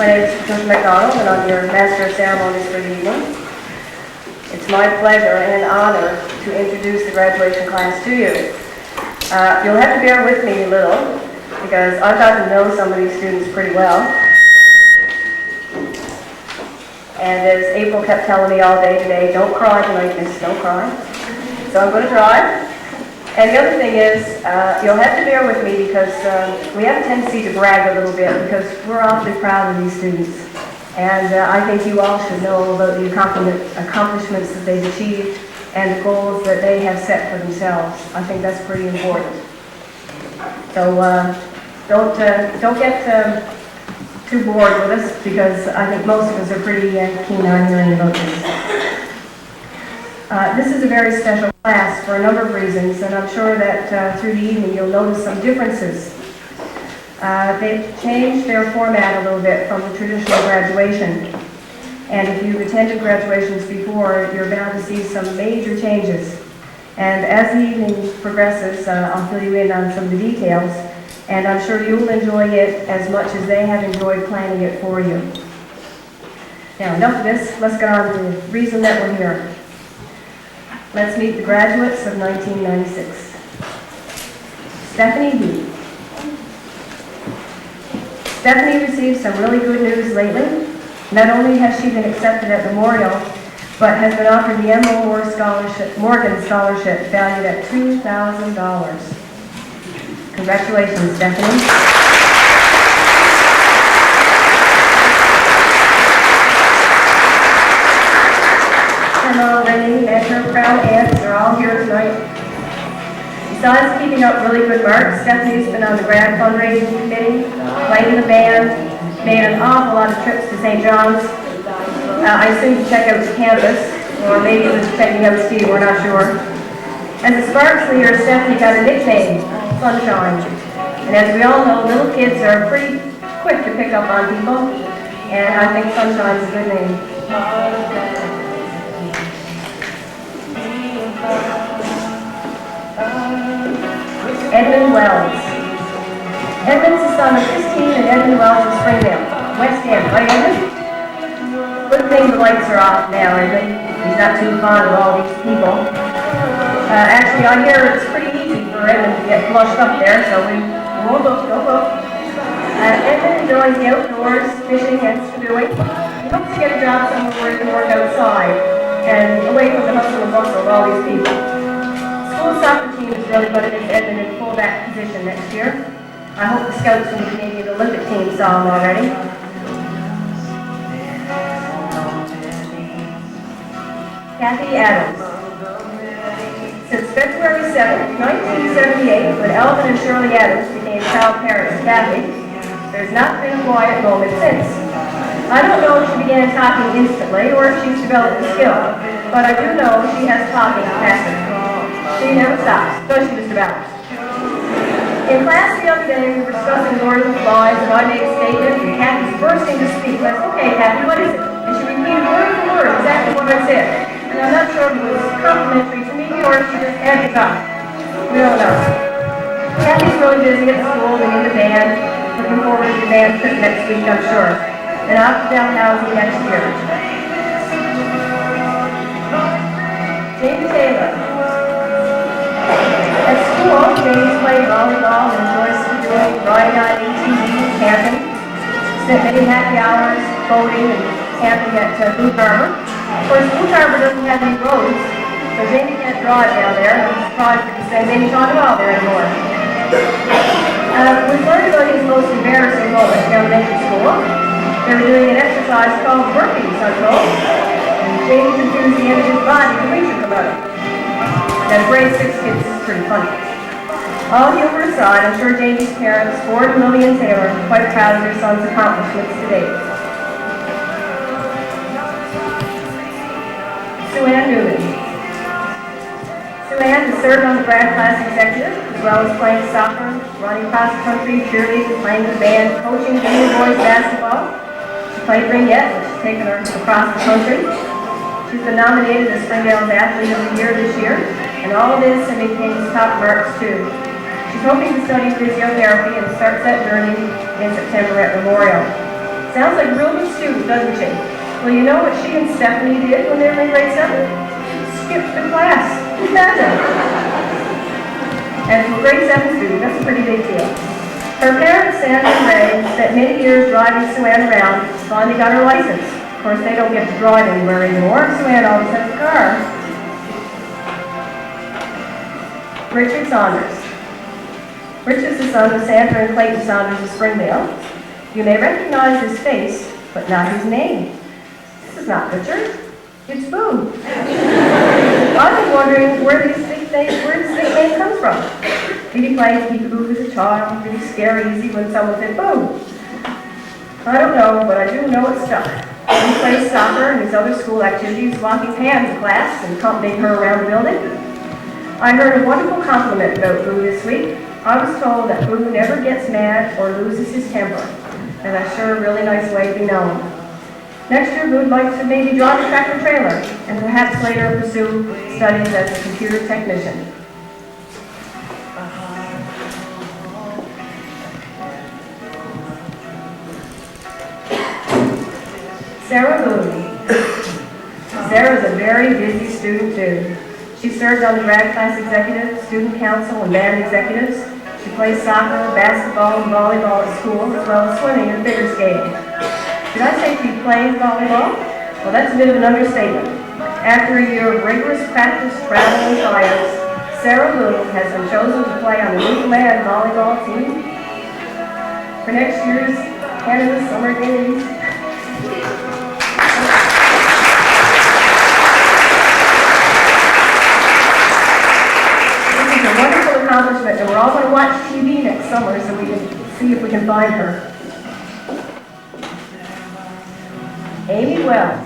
My name is Patricia MacDonald, and I'm your Master of Ceremonies for the evening. It's my pleasure and honor to introduce the graduation class to you. You'll have to bear with me a little, because I've gotten to know some of these students pretty well. And as April kept telling me all day today, don't cry tonight, miss, don't cry. So I'm going to try. And the other thing is, you'll have to bear with me because we have a tendency to brag a little bit because we're awfully proud of these students. And I think you all should know about the accomplishments that they've achieved and the goals that they have set for themselves. I think that's pretty important. So don't get too bored with us because I think most of us are pretty keen on hearing about this. This is a very special class for a number of reasons, and I'm sure that through the evening you'll notice some differences. They've changed their format a little bit from the traditional graduation. And if you've attended graduations before, you're bound to see some major changes. And as the evening progresses, I'll fill you in on some of the details, and I'm sure you'll enjoy it as much as they have enjoyed planning it for you. Now, enough of this. Let's get on to the reason that we're here. Let's meet the graduates of 1996. Stephanie B. Stephanie received some really good news lately. Not only has she been accepted at Memorial, but has been offered the M. Morgan Scholarship valued at $2,000. Congratulations, Stephanie. Hello, Renee, and her proud aunts are all here tonight. Besides keeping up really good marks, Stephanie's been on the Grad fundraising committee, played in the band, made an awful lot of trips to St. John's. I assume to check out the campus, or maybe it was checking out Steve, we're not sure. As a Sparks leader, Stephanie got a nickname, Sunshine. And as we all know, little kids are pretty quick to pick up on people, and I think Sunshine's a good name. Edmund Wells. Edmund's the son of Christine and Edmund Wells of Springdale, West End, right, Edmund? Good thing the lights are off now, Edmund. He's not too fond of all these people. Actually, I hear it's pretty easy for Edmund to get flushed up there, so we won't look, don't look. Edmund enjoys the outdoors, fishing and canoeing. He hopes to get a job somewhere where he can work outside and away from the hustle and bustle of all these people. School soccer team is really going to miss Edmund in fullback position next year. I hope the scouts from the Canadian Olympic team saw him already. Kathy Adams. Since February 7, 1978, when Alvin and Shirley Adams became proud parents of Kathy, there's not been a quiet moment since. I don't know if she began talking instantly or if she's developed the skill, but I do know she has talking capacity. She never stops, does she, Mr. Ballard? In class the other day, we were discussing the order of flies, and I made a statement, and Kathy's bursting to speak. I said, okay, Kathy, what is it? And she repeated word for word exactly what I said. And I'm not sure if it was complimentary to me or if she just had to talk. We don't know. Kathy's really busy at school and in the band. Looking forward to the band trip next week, I'm sure. And off to Dalhousie next year. Jamie Taylor. At school, James played volleyball and enjoys skiing, riding on ATVs, camping. Spent many happy hours boating and camping at Boot Harbor. Of course, Boot Harbor doesn't have any roads, so Jamie can't drive down there. I'm surprised to say Jamie's not at all there anymore. We've learned about his most embarrassing moment in elementary school. They were doing an exercise called burpees, I'm told. Jamie confused the end of his body to reach about it. As grade 6 kids, this is pretty funny. All humor aside, I'm sure Jamie's parents, Ford and Lillian Taylor, are quite proud of their son's accomplishments to date. Sue Ann Newman. Sue Ann has served on the Grad class executive, as well as playing soccer, running cross country, cheerleading, playing the band, coaching junior boys basketball. She played ringette, which has taken her across the country. She's been nominated as Springdale's Athlete of the Year this year, and all this and maintains top marks too. She's hoping to study physiotherapy and starts that journey in September at Memorial. Sounds sounds like a real good student, doesn't she? Well, you know what she and Stephanie did when they were in grade 7? Skipped the class. Imagine. And for a grade 7 student, that's a pretty big deal. Her parents, Sandra and Ray, spent many years driving Sue Ann around, finally got her license. Of course, they don't get to drive anywhere anymore. Sue Ann always has a car. Richard Saunders. Rich is the son of Sandra and Clayton Saunders of Springdale. You may recognize his face, but not his name. This is not Richard. It's Boo. I've been wondering where this nickname comes from. Did he play peekaboo as a child? Did he scare easy when someone said boo? I don't know, but I do know it stuck. He plays soccer and his other school activities, walking Pam to class and accompanying her around the building. I heard a wonderful compliment about Boo this week. I was told that Boo never gets mad or loses his temper, and that's sure a really nice way to be known. Next year, Boo would like to maybe drive a tractor trailer, and perhaps later pursue studies as a computer technician. Sarah Boone. Sarah's a very busy student too. She served on the Grad class executive, student council, and band executives. She plays soccer, basketball, and volleyball at school, as well as swimming and figure skating. Did I say she plays volleyball? Well, that's a bit of an understatement. After a year of rigorous practice, travel, and tryouts, Sarah Boone has been chosen to play on the Newfoundland volleyball team for next year's Canada Summer Games. Accomplishment, and we're all going to watch TV next summer so we can see if we can find her. Amy Wells.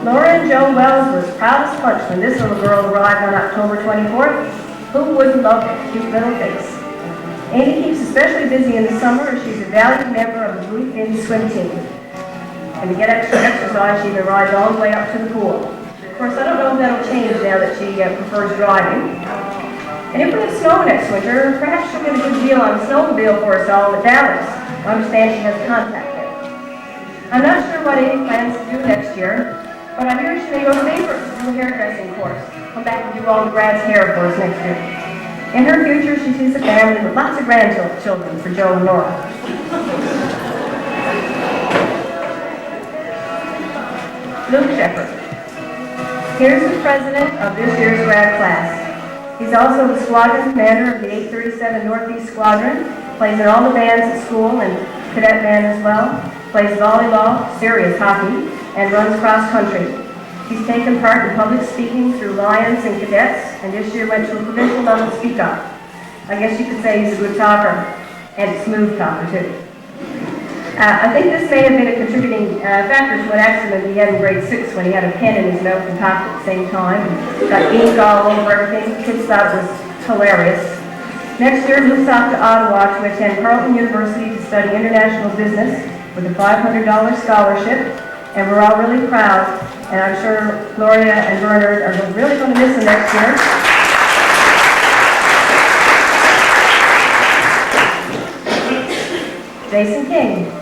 Laura and Joe Wells was proud as punch when this little girl arrived on October 24th. Who wouldn't love her cute little face? Amy keeps especially busy in the summer as she's a valued member of the Blue Fin swim team. And to get extra exercise, she even rides all the way up to the pool. Of course, I don't know if that'll change now that she prefers driving. And if we have snow next winter, perhaps she'll get a good deal on a snowmobile for us all at Dallas. I understand she has a contact there. I'm not sure what Amy plans to do next year, but I hear she may go to Mayford to do a hairdressing course. Come back and do all the Grad's hair for us next year. In her future, she sees a family with lots of grandchildren for Joe and Laura. Luke Sheppard. Here's the president of this year's Grad class. He's also the squadron commander of the 837 Northeast Squadron, plays in all the bands at school and cadet band as well, plays volleyball, serious hockey, and runs cross country. He's taken part in public speaking through Lions and cadets, and this year went to a provincial level speak-off. I guess you could say he's a good talker, and a smooth talker too. I think this may have been a contributing factor to an accident he had in grade 6 when he had a pen in his mouth and talked at the same time. Got ink all over everything. Kids thought it was hilarious. Next year, Luke's off to Ottawa to attend Carleton University to study international business with a $500 scholarship, and we're all really proud, and I'm sure Gloria and Bernard are really going to miss him next year. Jason King.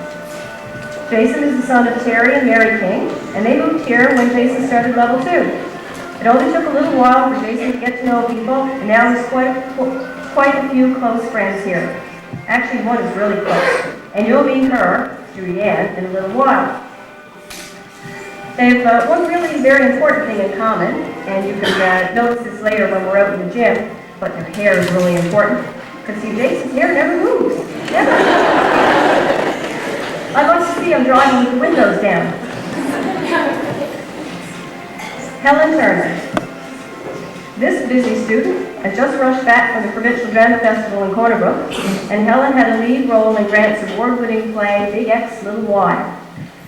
Jason is the son of Terry and Mary King, and they moved here when Jason started level 2. It only took a little while for Jason to get to know people, and now he's quite a few close friends here. Actually, one is really close, and you'll meet her, Judy Ann, in a little while. They've one really very important thing in common, and you can notice this later when we're out in the gym, but their hair is really important. Because see, Jason's hair never moves. Never. I'd like to see him driving with the windows down. Helen Turner. This busy student has just rushed back from the Provincial Drama Festival in Corner Brook, and Helen had a lead role in Grant's award-winning play Big X Little Y.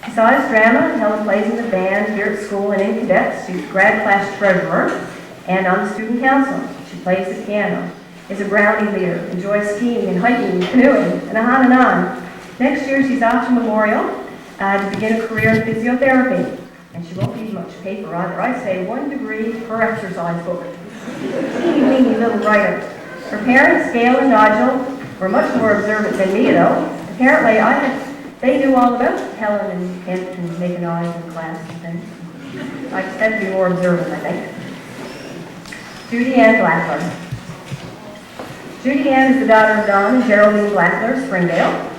Besides drama, Helen plays in the band here at school and in cadets. She's Grad class treasurer and on the student council. She plays the piano, is a Brownie leader, enjoys skiing and hiking and canoeing, and on and on. Next year, she's off to Memorial to begin a career in physiotherapy. And she won't need much paper either. I'd say 1 degree per exercise book. Teeny weeny little writer. Her parents, Gail and Nigel, were much more observant than me, though. Apparently, I had They knew all about Helen and Kent and making eyes in class and things. I just had to be more observant, I think. Judy Ann Blackler. Judy Ann is the daughter of Don and Geraldine Blackler, Springdale.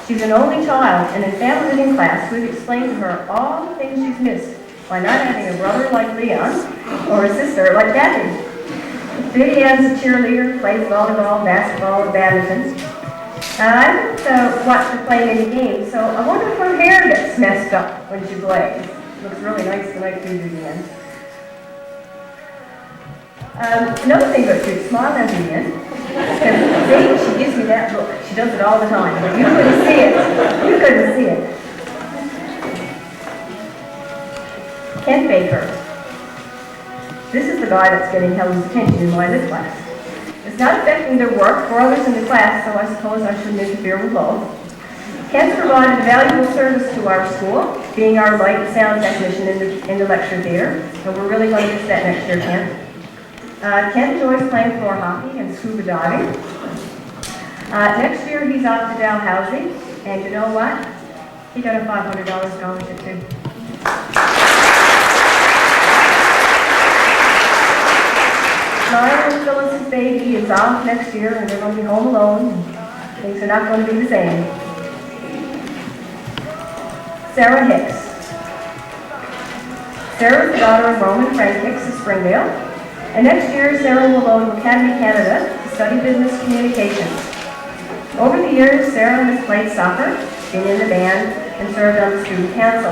She's an only child, and in family living class, we've explained to her all the things she's missed by not having a brother like Leon or a sister like Kathy. Judy Ann's a cheerleader, plays volleyball, basketball, and badminton. I haven't watched her play many games, so I wonder if her hair gets messed up when she plays. Looks really nice tonight too, Judy Ann. Another thing about Judy, smile at Judy Ann. See, she gives me that look. She does it all the time. You couldn't see it. You couldn't see it. Ken Baker. This is the guy that's getting Helen's attention in my lit class. It's not affecting their work or others in the class, so I suppose I shouldn't interfere with both. Ken's provided a valuable service to our school, being our light and sound technician in the lecture theater, and we're really going to miss that next year, Ken. Ken enjoys playing floor hockey and scuba diving. Next year he's off to Dalhousie, and you know what? He got a $500 scholarship too. Lyle and Phyllis's baby is off next year, and they're going to be home alone. Things are not going to be the same. Sarah Hicks. Sarah is the daughter of Roman and Frank Hicks of Springdale. And next year, Sarah will go to Academy Canada to study business communications. Over the years, Sarah has played soccer, been in the band, and served on the student council.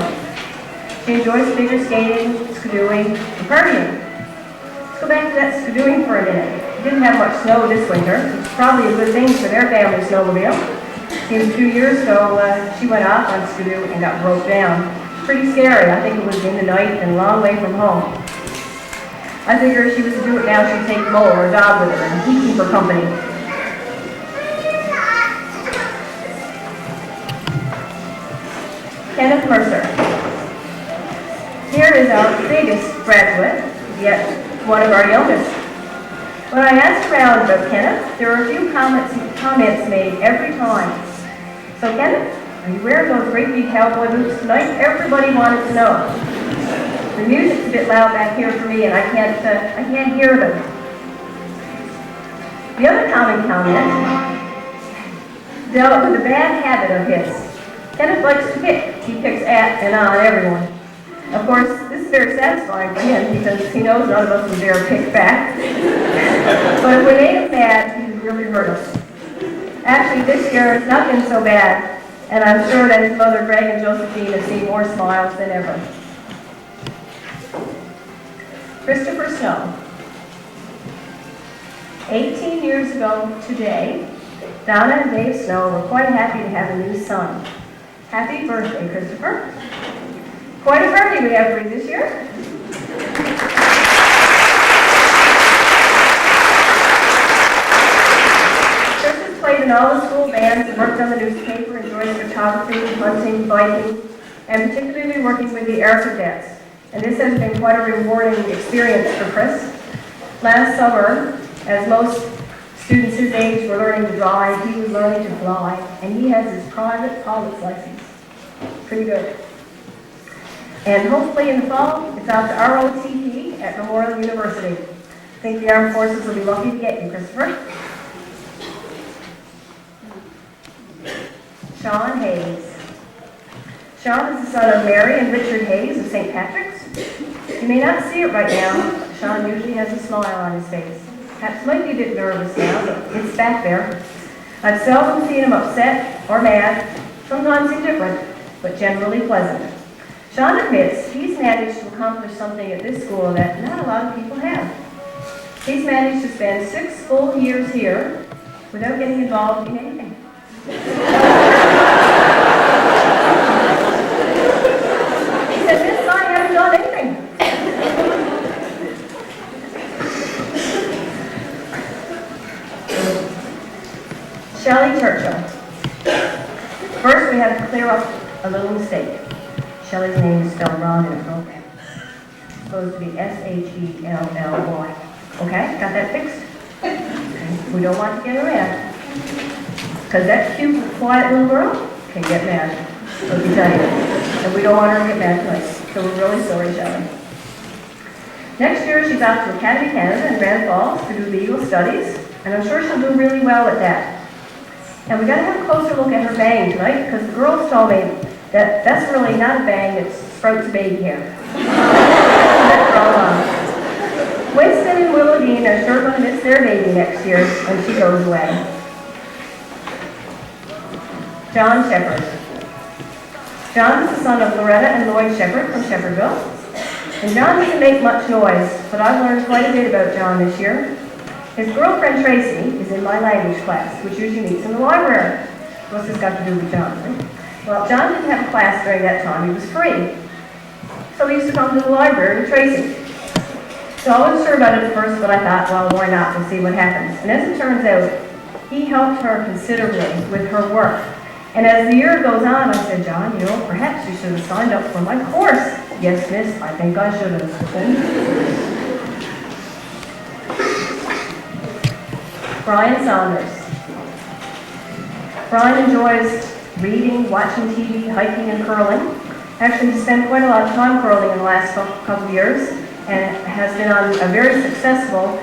She enjoys figure skating, skidooing, and partying. Let's go back to that skidooing for a minute. We didn't have much snow this winter. It's probably a good thing for their family snowmobile. Seems 2 years ago, she went off on skidoo and got broke down. Pretty scary. I think it was in the night and a long way from home. I figure if she was to do it now, she'd take Mo or a dog with her, and he'd keep her company. Kenneth Mercer. Here is our biggest graduate, yet one of our youngest. When I asked around about Kenneth, there were a few comments made every time. So Kenneth, are you wearing those great big cowboy boots tonight? Everybody wanted to know. The music's a bit loud back here for me, and I can't hear them. The other common comment dealt with a bad habit of his. Kenneth likes to pick. He picks at and on everyone. Of course, this is very satisfying for him because he knows none of us would dare pick back. But if we made him mad, he would really hurt us. Actually, this year it's not been so bad, and I'm sure that his mother, Greg, and Josephine have seen more smiles than ever. Christopher Snow. 18 years ago today, Donna and Dave Snow were quite happy to have a new son. Happy birthday, Christopher. Quite a party we have for you this year. Chris has played in all the school bands and worked on the newspaper, enjoying photography, hunting, biking, and particularly working with the air cadets. And this has been quite a rewarding experience for Chris. Last summer, as most students his age were learning to drive, he was learning to fly, and he has his private pilot's license. Pretty good. And hopefully in the fall, it's out to ROTP at Memorial University. I think the Armed Forces will be lucky to get you, Christopher. Sean Hayes. Sean is the son of Mary and Richard Hayes of St. Patrick's. You may not see it right now, but Sean usually has a smile on his face. Perhaps might be a bit nervous now, but it's back there. I've seldom seen him upset or mad, sometimes indifferent, but generally pleasant. Sean admits he's managed to accomplish something at this school that not a lot of people have. He's managed to spend 6 full years here without getting involved in anything. He said, "Miss, I haven't done anything." Shelley Churchill. First, we have to clear up a little mistake. Shelley's name is spelled wrong in a program. It's supposed to be Shellly. Okay, got that fixed? Okay. We don't want to get her mad. Because that cute, quiet little girl can get mad. let me tell you. And we don't want her to get mad tonight, so we're really sorry, Shelley. Next year, she's off to Academy Canada in Grand Falls to do legal studies, and I'm sure she'll do really well at that. And we got to have a closer look at her bang tonight, because the girls told me that that's really not a bang, it sprouts a baby hair. That's all on. Winston and Willowdean are sure going to miss their baby next year when she goes away. John Sheppard. John is the son of Loretta and Lloyd Sheppard from Sheppardville. And John doesn't make much noise, but I've learned quite a bit about John this year. His girlfriend Tracy is in my language class, which usually meets in the library. What's this got to do with John, right? Well, John didn't have a class during that time. He was free. So he used to come to the library with Tracy. So I wasn't sure about it at first, but I thought, well, why not? We'll see what happens. And as it turns out, he helped her considerably with her work. And as the year goes on, I said, John, you know, perhaps you should have signed up for my course. Yes, miss, I think I should have. Brian Saunders. Brian enjoys reading, watching TV, hiking, and curling. Actually, he spent quite a lot of time curling in the last couple of years, and has been on a very successful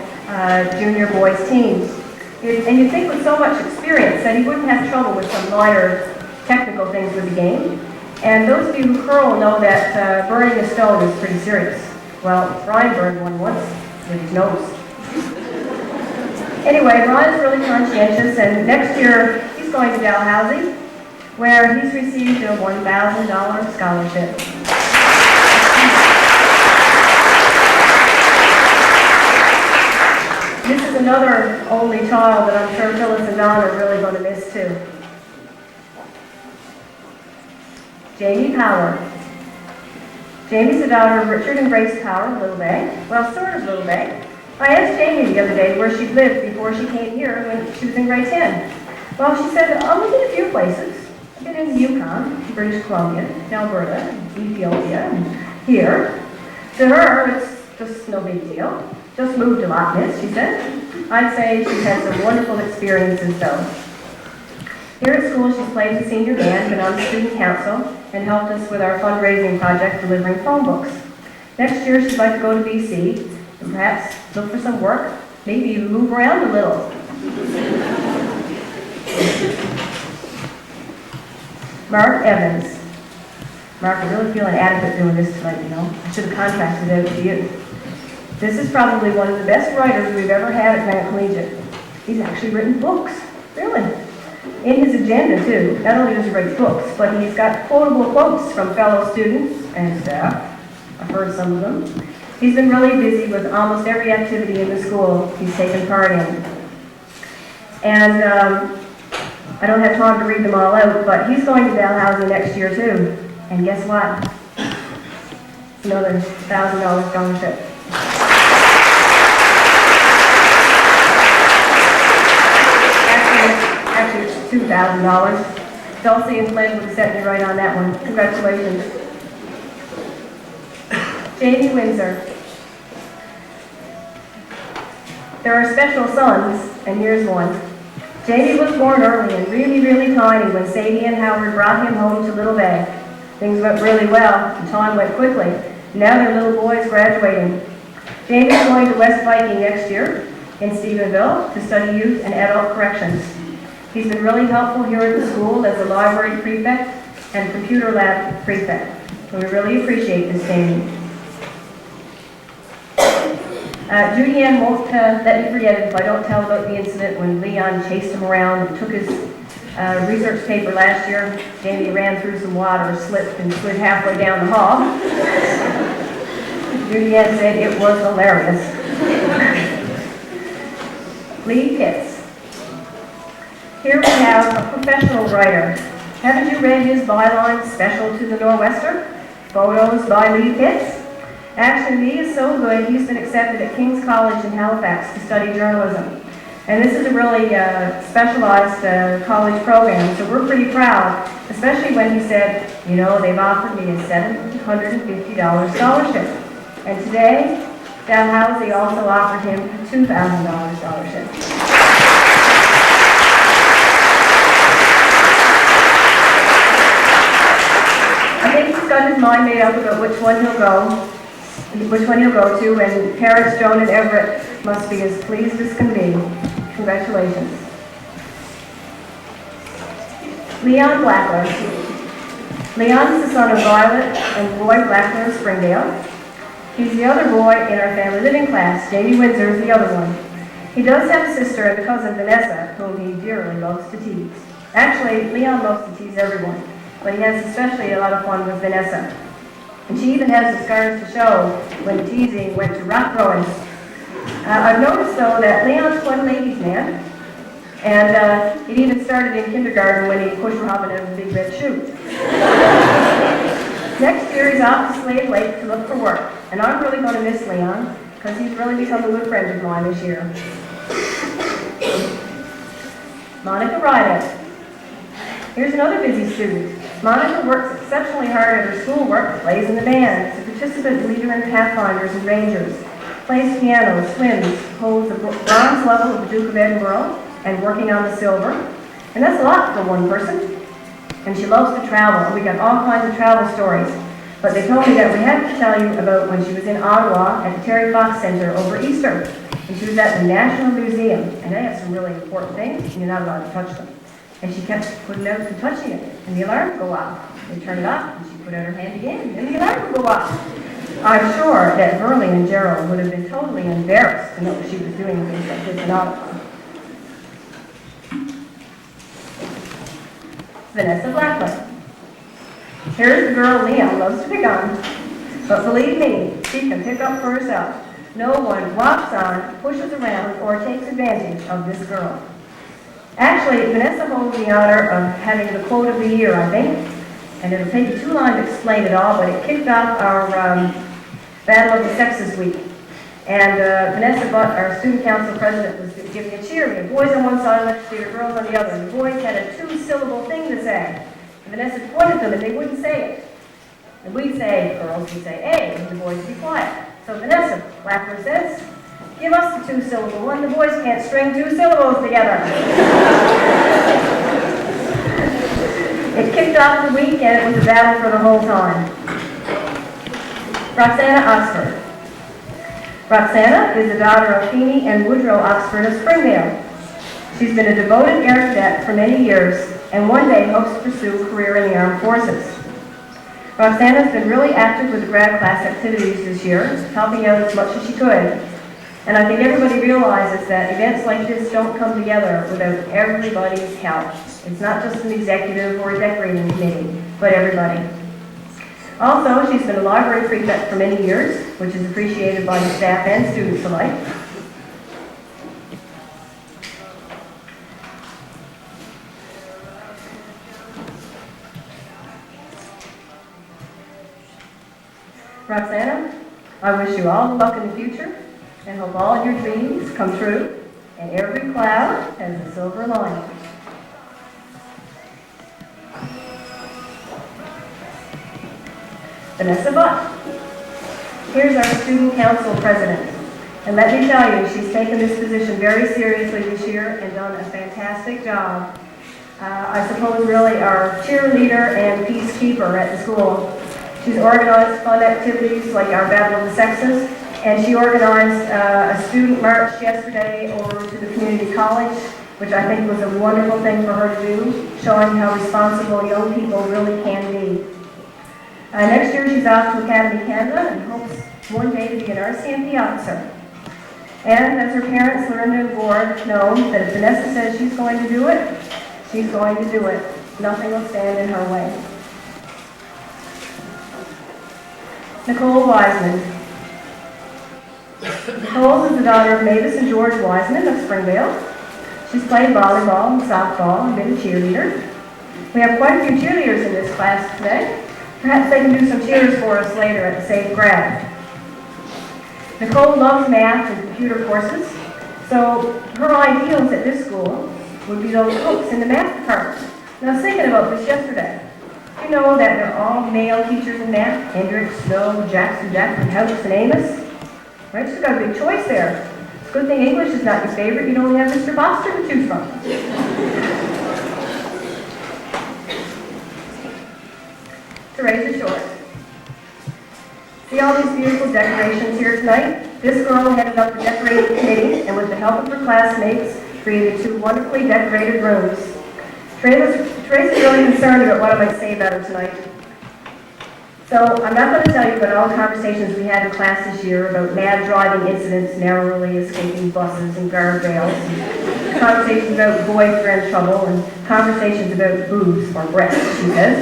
junior boys teams. And you'd think with so much experience that he wouldn't have trouble with some minor technical things with the game. And those of you who curl know that burning a stone is pretty serious. Well, Brian burned one once with his nose. Anyway, Brian's really conscientious, and next year he's going to Dalhousie, where he's received a $1,000 scholarship. This is another only child that I'm sure Phyllis and Don are really going to miss too. Jamie Power. Jamie's the daughter of Richard and Grace Power of Little Bay. Well, sort of Little Bay. I asked Jamie the other day where she lived before she came here when she was in grade 10. Well, she said, I've been in a few places. I've been in the Yukon, British Columbia, Alberta, Ethiopia, and here. To her, it's just no big deal. Just moved a lot, miss, she said. I'd say she's had some wonderful experiences, though. Here at school, she's played the senior band, been on the student council, and helped us with our fundraising project delivering phone books. Next year, she'd like to go to BC, and perhaps look for some work, maybe even move around a little. Mark Evans. Mark, I really feel inadequate doing this tonight, you know. I should have contracted it with you. This is probably one of the best writers we've ever had at Grant Collegiate. He's actually written books, really. In his agenda, too. Not only does he write books, but he's got quotable quotes from fellow students and staff. I've heard some of them. He's been really busy with almost every activity in the school he's taken part in. And I don't have time to read them all out, but he's going to Dalhousie next year, too. And guess what? It's another $1,000 scholarship. Actually, it's $2,000. Dulcie and Flynn would have set me right on that one. Congratulations. Jamie Windsor. There are special sons, and here's one. Jamie was born early and really, really tiny when Sadie and Howard brought him home to Little Bay. Things went really well, and time went quickly. Now their little boy is graduating. Jamie's going to West Viking next year in Stephenville to study youth and adult corrections. He's been really helpful here at the school as a library prefect and computer lab prefect. So we really appreciate this, Jamie. Judy Ann won't let me forget it if I don't tell about the incident when Leon chased him around and took his research paper last year. Jamie ran through some water, slipped, and slid halfway down the hall. Judy Ann said it was hilarious. Lee Pitts. Here we have a professional writer. Haven't you read his byline, Special to the Nor'Wester? Photos by Lee Pitts? Actually, Lee is so good, he's been accepted at King's College in Halifax to study journalism. And this is a really specialized college program, so we're pretty proud, especially when he said, you know, they've offered me a $750 scholarship. And today, Dalhousie also offered him a $2,000 scholarship. Mark's got his mind made up about which one he'll go to, and parents Joan and Everett must be as pleased as can be. Congratulations. Leon Blackler. Leon is the son of Violet and Roy Blackler of Springdale. He's the other boy in our family living class. Jamie Windsor is the other one. He does have a sister and a cousin, Vanessa, whom he dearly loves to tease. Actually, Leon loves to tease everyone, but he has especially a lot of fun with Vanessa. And she even has the scars to show when the teasing went to rock throwing. I've noticed, though, that Leon's quite a ladies' man, and it even started in kindergarten when he pushed Robin out of the big red chute. Next year, he's off to Slave Lake to look for work, and I'm really going to miss Leon, because he's really become a good friend of mine this year. Monica Rideout. Here's another busy student. Monica works exceptionally hard at her schoolwork, plays in the band, is a participant leader in Pathfinders and Rangers, plays piano, swims, holds the bronze level of the Duke of Edinburgh, and working on the silver. And that's a lot for one person. And she loves to travel. We got all kinds of travel stories. But they told me that we had to tell you about when she was in Ottawa at the Terry Fox Centre over Easter. And she was at the National Museum. And they have some really important things, and you're not allowed to touch them. And she kept putting out and touching it, and the alarm would go off. They turned it off, and she put out her hand again, and the alarm would go off. I'm sure that Burley and Gerald would have been totally embarrassed to know what she was doing with things like this in Ottawa. Vanessa Blackler. Here's the girl Leon loves to pick on, but believe me, she can pick up for herself. No one walks on, pushes around, or takes advantage of this girl. Actually, Vanessa holds the honor of having the quote of the year, I think, and it'll take you too long to explain it all, but it kicked off our Battle of the Sexes week. And Vanessa, our student council president, was giving a cheer. We had boys on one side of the theater, girls on the other. And the boys had a two-syllable thing to say. And Vanessa pointed them, and they wouldn't say it. And we'd say, girls would say, A, and the boys would be quiet. So Vanessa, Blackler says, give us the two-syllable one. The boys can't string two syllables together. It kicked off the week, and it was a battle for the whole time. Roxana Oxford. Roxana is the daughter of Feeney and Woodrow Oxford of Springdale. She's been a devoted air cadet for many years, and one day hopes to pursue a career in the armed forces. Roxana's been really active with the grad class activities this year, helping out as much as she could. And I think everybody realizes that events like this don't come together without everybody's help. It's not just an executive or a decorating committee, but everybody. Also, she's been a library prefect for many years, which is appreciated by the staff and students alike. Roxana, I wish you all the luck in the future, and hope all your dreams come true, and every cloud has a silver lining. Vanessa Butt. Here's our student council president. And let me tell you, she's taken this position very seriously this year and done a fantastic job. I suppose really our cheerleader and peacekeeper at the school. She's organized fun activities like our Battle of the Sexes, and she organized a student march yesterday over to the community college, which I think was a wonderful thing for her to do, showing how responsible young people really can be. Next year she's off to Academy Canada and hopes one day to be an RCMP officer. And as her parents, Linda and Gard, know that if Vanessa says she's going to do it, she's going to do it. Nothing will stand in her way. Nicole Wiseman. Nicole is the daughter of Mavis and George Wiseman of Springdale. She's played volleyball and softball and been a cheerleader. We have quite a few cheerleaders in this class today. Perhaps they can do some cheers for us later at the Safe Grad. Nicole loves math and computer courses, so her ideals at this school would be those cooks in the math department. And I was thinking about this yesterday. You know that they're all male teachers in math? Hendricks, Snow, Jackson, House, and Amos? Right? She's got a big choice there. It's a good thing English is not your favorite. You'd only have Mr. Foster to choose from. Teresa Short. See all these beautiful decorations here tonight? This girl headed up the decorating committee and with the help of her classmates created 2 wonderfully decorated rooms. Teresa's really concerned about what I might say about her tonight. So I'm not going to tell you about all the conversations we had in class this year about mad driving incidents, narrowly escaping buses and guardrails, and conversations about boyfriend trouble, and conversations about boobs or breasts, she says.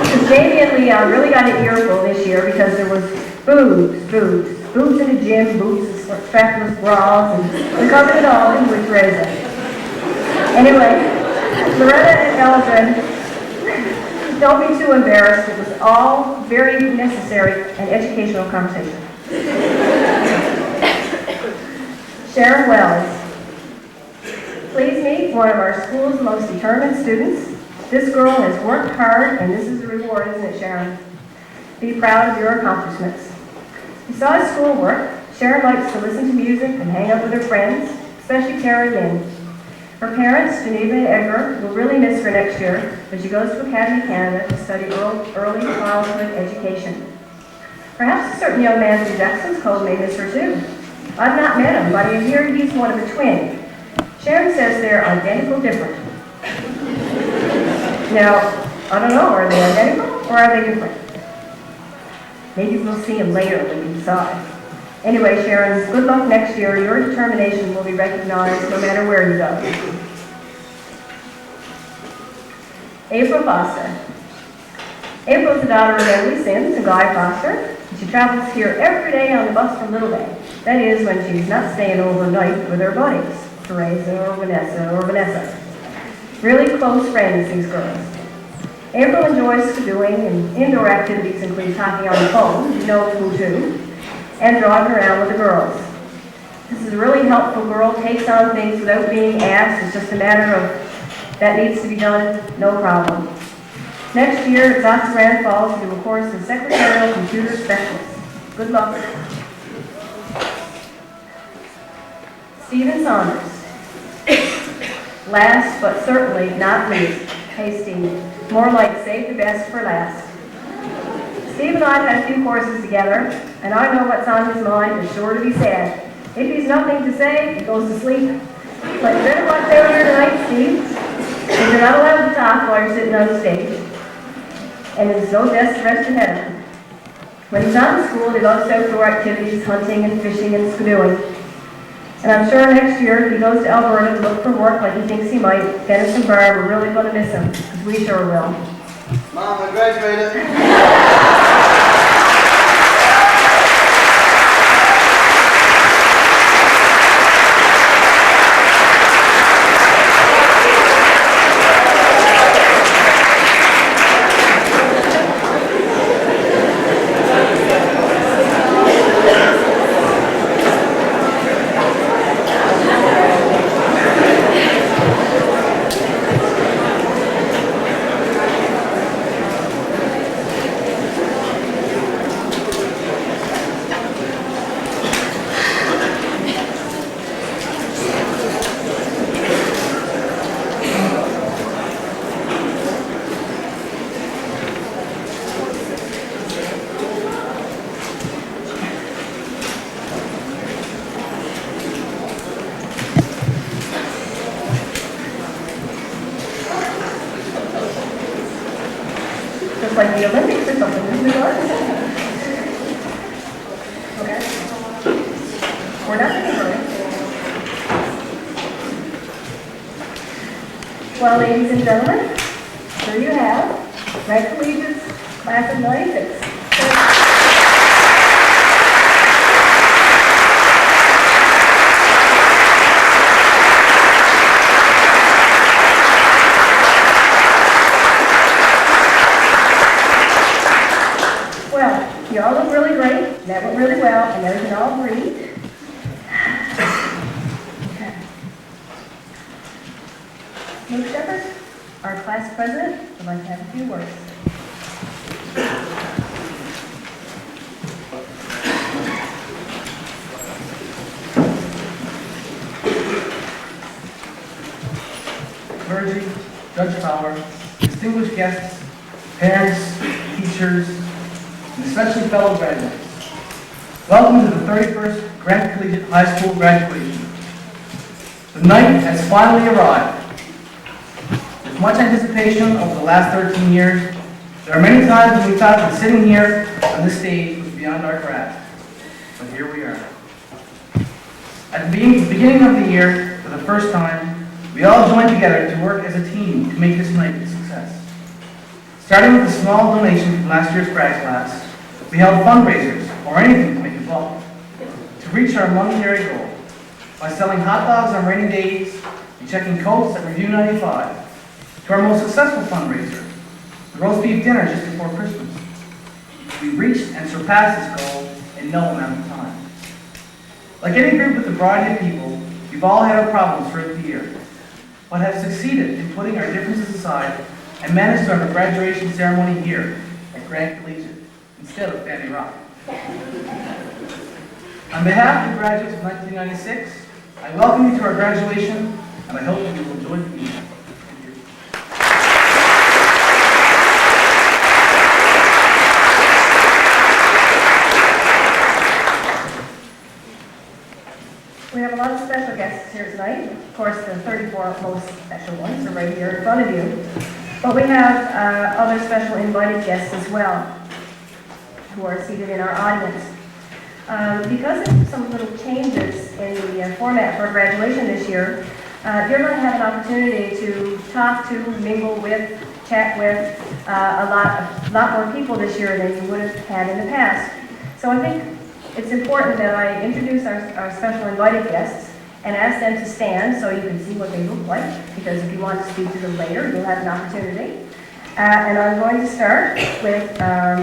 Because Jamie and Leon really got an earful this year because there was boobs in the gym, boobs and strapless bras, and we covered it all in with Teresa. Anyway, Loretta and Eldrin, don't be too embarrassed. It was all very necessary and educational conversation. Sharon Wells. Please meet one of our school's most determined students. This girl has worked hard, and this is the reward, isn't it, Sharon? Be proud of your accomplishments. Besides schoolwork, Sharon likes to listen to music and hang out with her friends, especially Terry Lynn. Her parents, Geneva and Edgar, will really miss her next year, but she goes to Academy Canada to study early childhood education. Perhaps a certain young man from Jackson's Cove may miss her too. I've not met him, but I hear he's one of a twin. Sharon says they're identical different. Now, I don't know, are they identical or are they different? Maybe we'll see them later when we decide. Anyway, Sharon, good luck next year. Your determination will be recognized no matter where you go. April Foster. April is the daughter of Emily Sims and Guy Foster, and she travels here every day on the bus from Little Bay. That is, when she's not staying overnight with her buddies, Teresa or Vanessa. Really close friends, these girls. April enjoys doing and indoor activities include talking on the phone, you know who to, and driving around with the girls. This is a really helpful girl, takes on things without being asked. It's just a matter of that needs to be done, no problem. Next year, it's off to Grand Falls to do a course in secretarial computer specialist. Good luck. Stephen Saunders. Last, but certainly not least, hey Steve, more like save the best for last. Steve and I have had a few courses together, and I know what's on his mind is sure to be said. If he's nothing to say, he goes to sleep. But you better watch out here tonight, Steve, because you're not allowed to talk while you're sitting on the stage. And it's no best rest ahead of him. When he's not in school, he loves outdoor activities, hunting and fishing and canoeing. And I'm sure next year, if he goes to Alberta to look for work like he thinks he might, Dennis and Barb are really going to miss him, because we sure will. Mom, I graduated. Like the Olympics or something, isn't it? Okay. We're not going to hurry. Well, ladies and gentlemen, here you have Grad Collegiate's class of 96. You all look really great, that went really well, and now we can all breathe. Okay. Luke Sheppard, our class president, would like to have a few words. Clergy, Judge Fowler, distinguished guests, parents, teachers, and especially fellow graduates. Welcome to the 31st Grad Collegiate High School graduation. The night has finally arrived. With much anticipation over the last 13 years, there are many times when we thought that sitting here on this stage was beyond our grasp. But here we are. At the beginning of the year, for the first time, we all joined together to work as a team to make this night a success. Starting with a small donation from last year's grad class, we held fundraisers, or anything to make it fun, to reach our monetary goal by selling hot dogs on rainy days and checking coats at Review 95, to our most successful fundraiser, the roast beef dinner just before Christmas. We reached and surpassed this goal in no amount of time. Like any group with a variety of people, we've all had our problems throughout the year, but have succeeded in putting our differences aside and managed to have a graduation ceremony here at Grad Collegiate instead of Fanny Rock. On behalf of the graduates of 1996, I welcome you to our graduation, and I hope you will enjoy the evening. Thank you. We have a lot of special guests here tonight. Of course, the 34 most special ones are right here in front of you. But we have other special invited guests as well, who are seated in our audience. Because of some little changes in the format for graduation this year, you're going to have an opportunity to talk to, mingle with, chat with a lot more people this year than you would have had in the past. So I think it's important that I introduce our special invited guests and ask them to stand so you can see what they look like, because if you want to speak to them later, you'll have an opportunity. And I'm going to start with our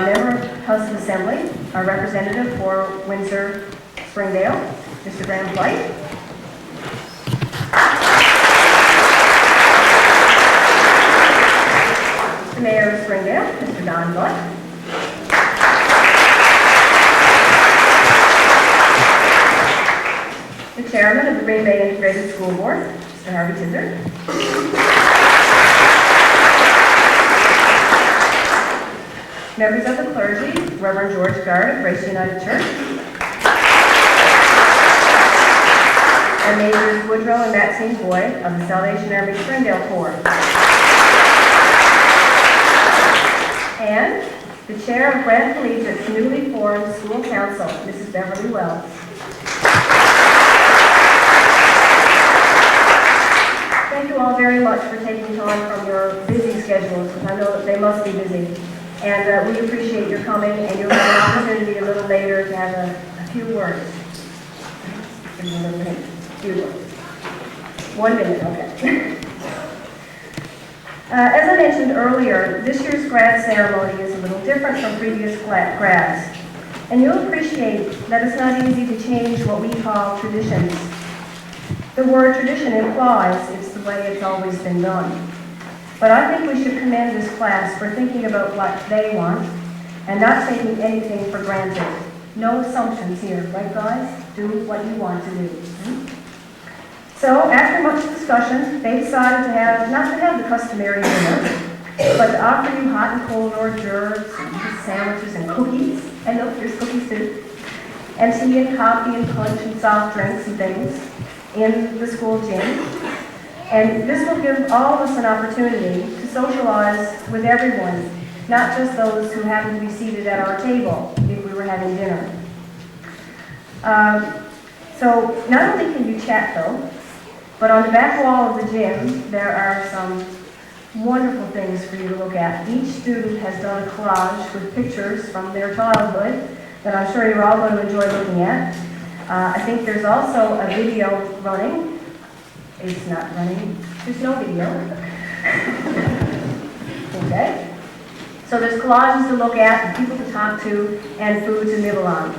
member of House of Assembly, our representative for Windsor Springdale, Mr. Graham Blight. The Mayor of Springdale, Mr. Don Butt. The Chairman of the Green Bay Integrated School Board, Mr. Harvey Gizzard. Members of the clergy, Reverend George Gard of Grace United Church. And Majors Woodrow and Maxine Boyde of the Salvation Army Springdale Corps. And the Chair of Grad Collegiate's newly formed School Council, Mrs. Beverly Wells. Thank you all very much for taking time from your busy schedules, because I know that they must be busy. And we appreciate your coming, and you'll have an opportunity a little later to have a few words. Give me a little minute. Few words. 1 minute, okay. As I mentioned earlier, this year's grad ceremony is a little different from previous grads. And you'll appreciate that it's not easy to change what we call traditions. The word tradition implies it's the way it's always been done. But I think we should commend this class for thinking about what they want and not taking anything for granted. No assumptions here, right guys? Do what you want to do. So after much discussion, they decided not to have the customary dinner, but to offer you hot and cold hors d'oeuvres, and sandwiches and cookies, and look, there's cookies too, and tea and coffee and punch and soft drinks and things in the school gym. And this will give all of us an opportunity to socialize with everyone, not just those who happen to be seated at our table if we were having dinner. So not only can you chat though, but on the back wall of the gym, there are some wonderful things for you to look at. Each student has done a collage with pictures from their childhood that I'm sure you're all going to enjoy looking at. I think there's also a video running. It's not running. There's no video. Okay. So there's collages to look at, and people to talk to, and food to nibble on.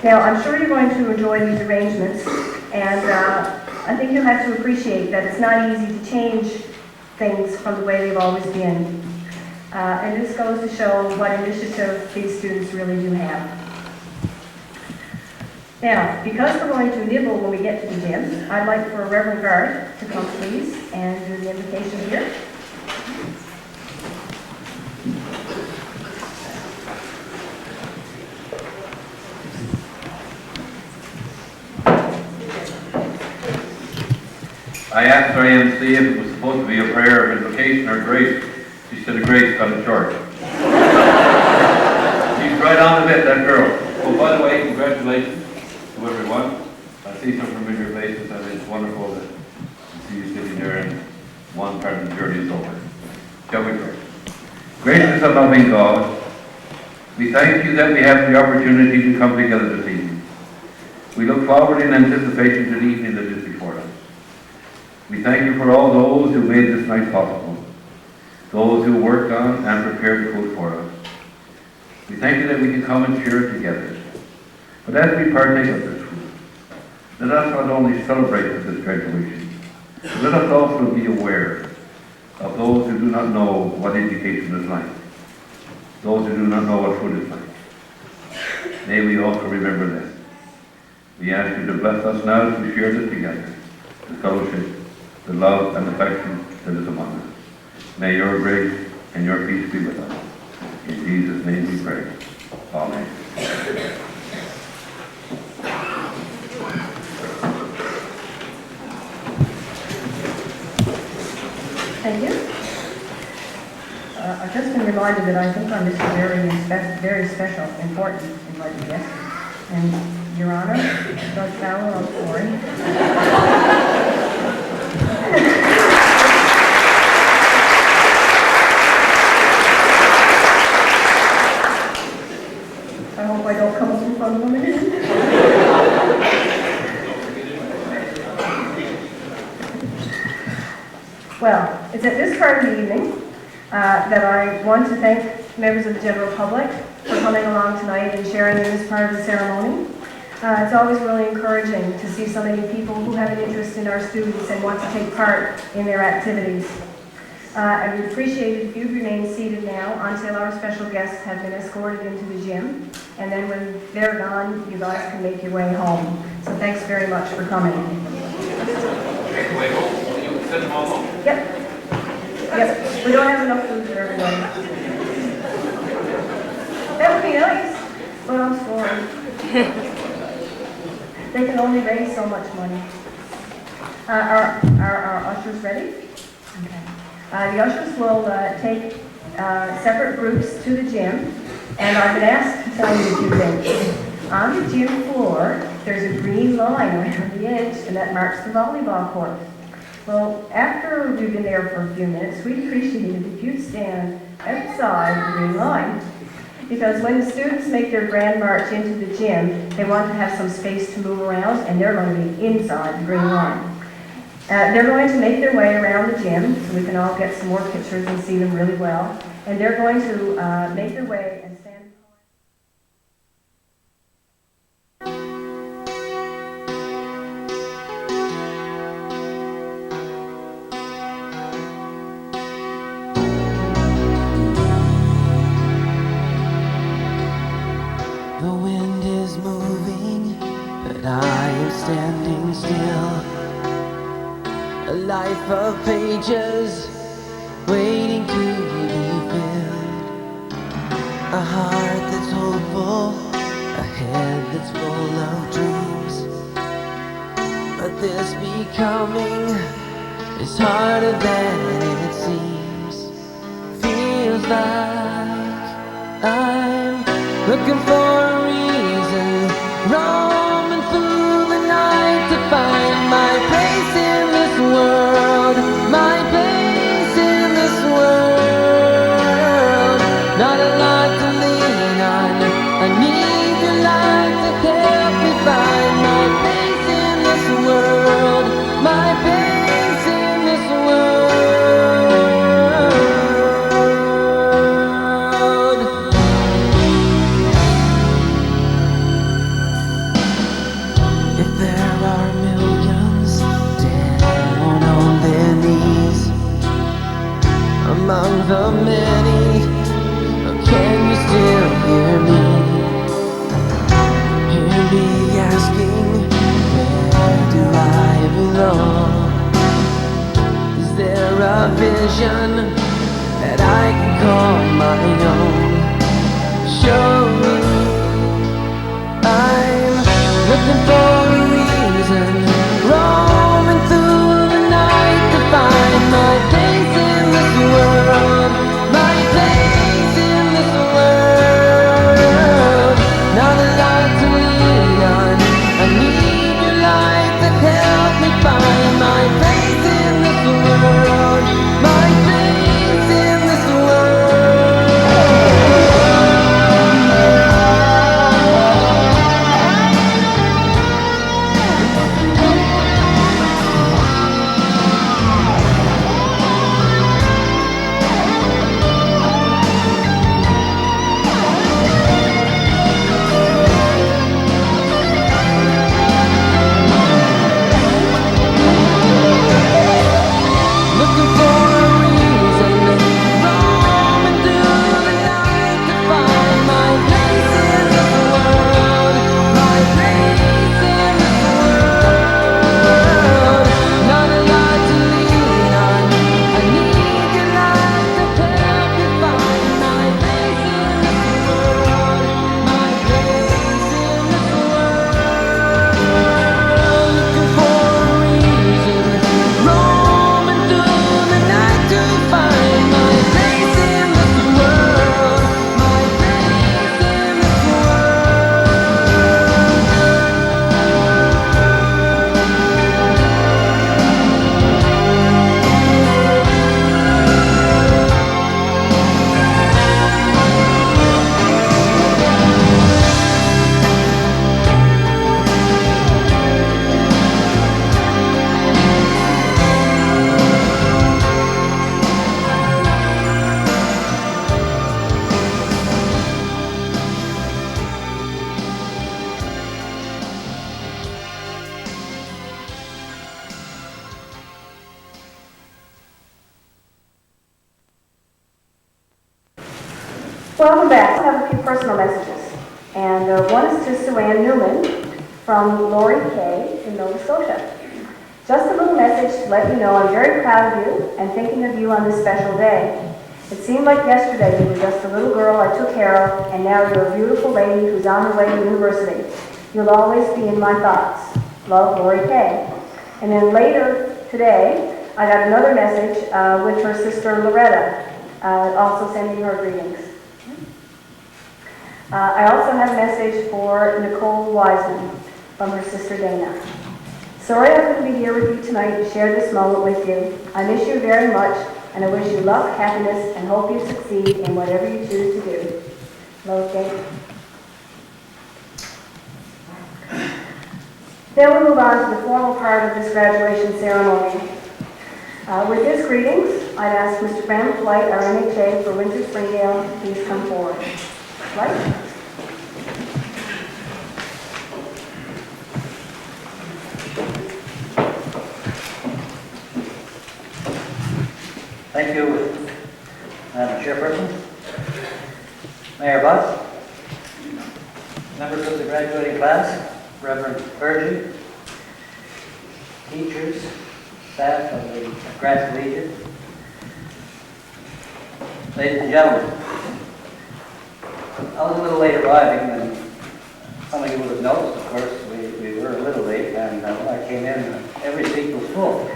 Now, I'm sure you're going to enjoy these arrangements, and I think you'll have to appreciate that it's not easy to change things from the way they've always been. And this goes to show what initiative these students really do have. Now, because we're going to nibble when we get to the gym, I'd like for Reverend Gard to come, please, and do the invocation here. asked our MC if it was supposed to be a prayer of invocation or grace. She said a grace cut it short. She's right on the bit, that girl. Oh, by the way, congratulations to everyone. I see some familiar faces, and it's wonderful to see you sitting there and one part of the journey is over. Shall we pray? Gracious and loving God, we thank you that we have the opportunity to come together this evening. We look forward in anticipation to the evening that is before us. We thank you for all those who made this night possible, those who worked on and prepared the food for us. We thank you that we can come and share it together. But as we partake of this food, let us not only celebrate with this graduation, but let us also be aware of those who do not know what education is like, those who do not know what food is like. May we also remember them. We ask you to bless us now as we share this together, the fellowship, the love and affection that is among us. May your grace and your peace be with us. In Jesus' name we pray. Amen. Thank you. I've just been reminded that I think on this very special, important, invited guest. And Your Honor, Judge Fowler, I'm sorry. I hope I don't come up in front of them again. Well, it's at this part of the evening that I want to thank members of the general public for coming along tonight and sharing in this part of the ceremony. It's always really encouraging to see so many people who have an interest in our students and want to take part in their activities. I would appreciate it if you'd remain seated now until our special guests have been escorted into the gym. And then when they're gone, you guys can make your way home. So thanks very much for coming. Send them all home. Yep. Yep. We don't have enough food for everybody. That would be nice, but I'm sorry. They can only raise so much money. Are our ushers ready? Okay. The ushers will take separate groups to the gym, and I've been asked to tell you a few things. On the gym floor, there's a green line around the edge, and that marks the volleyball court. Well, after we've been there for a few minutes, we'd appreciate it if you'd stand outside the green line. Because when the students make their grand march into the gym, they want to have some space to move around, and they're going to be inside the green line. They're going to make their way around the gym, so we can all get some more pictures and see them really well. And they're going to make their way and stand. The wind is moving, but I am standing still. A life of pages waiting to be filled. A heart that's hopeful, a head that's full of dreams. But this becoming is harder than it seems. Feels like I'm looking for a reason, roaming through the night to find my place in this world, my place in this world. Not a lot to lean on, I need your light to help me find my place in this world, my place in this world. If there are millions down on their knees among the many, can you still hear me? Hear me asking, where do I belong? Is there a vision that I can call my own? Show me, I'm looking for a reason, roaming through the night Welcome back. I have a few personal messages. And one is to Sue Ann Newman from Lori Kay in Nova Scotia. Just a little message to let you know I'm very proud of you and thinking of you on this special day. It seemed like yesterday you were just a little girl I took care of, and now you're a beautiful lady who's on her way to university. You'll always be in my thoughts. Love, Lori Kay. And then later today, I got another message with her sister Loretta, also sending her greetings. I also have a message for Nicole Wiseman from her sister Dana. Sorry I couldn't be here with you tonight to share this moment with you. I miss you very much, and I wish you luck, happiness, and hope you succeed in whatever you choose to do. Love, Kate. Then we'll move on to the formal part of this graduation ceremony. With his greetings, I'd ask Mr. Bram Flight, our MHA for Winter Springdale, to please come forward. Flight? Thank you, Madam Chairperson, Mayor Buck, members of the graduating class, Reverend clergy, teachers, staff of the Grad Collegiate, ladies and gentlemen. I was a little late arriving, and some of you would have noticed, of course, we were a little late, and when I came in, every seat was full.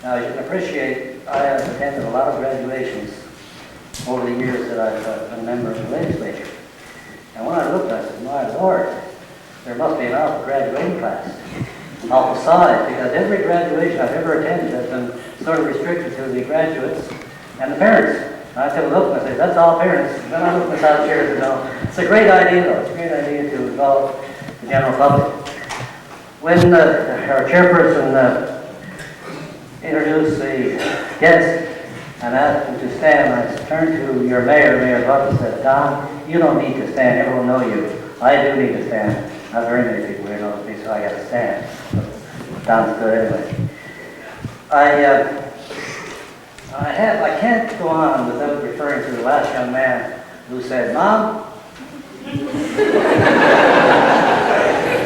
Now, you can appreciate, I have attended a lot of graduations over the years that I've been a member of the legislature. And when I looked, I said, my Lord, there must be an alpha graduating class. Alpha Psi, because every graduation I've ever attended has been sort of restricted to the graduates and the parents. And I took a look and I said, that's all parents. And then I looked beside the chairs and no. It's a great idea though. It's a great idea to involve the general public. When our chairperson introduced the guests and asked them to stand, I turned to your mayor, Mayor Buck, and said, Don, you don't need to stand. Everyone know you. I do need to stand. Not very many people here know me, so I got to stand. Sounds good anyway. I can't go on without referring to the last young man who said, Mom,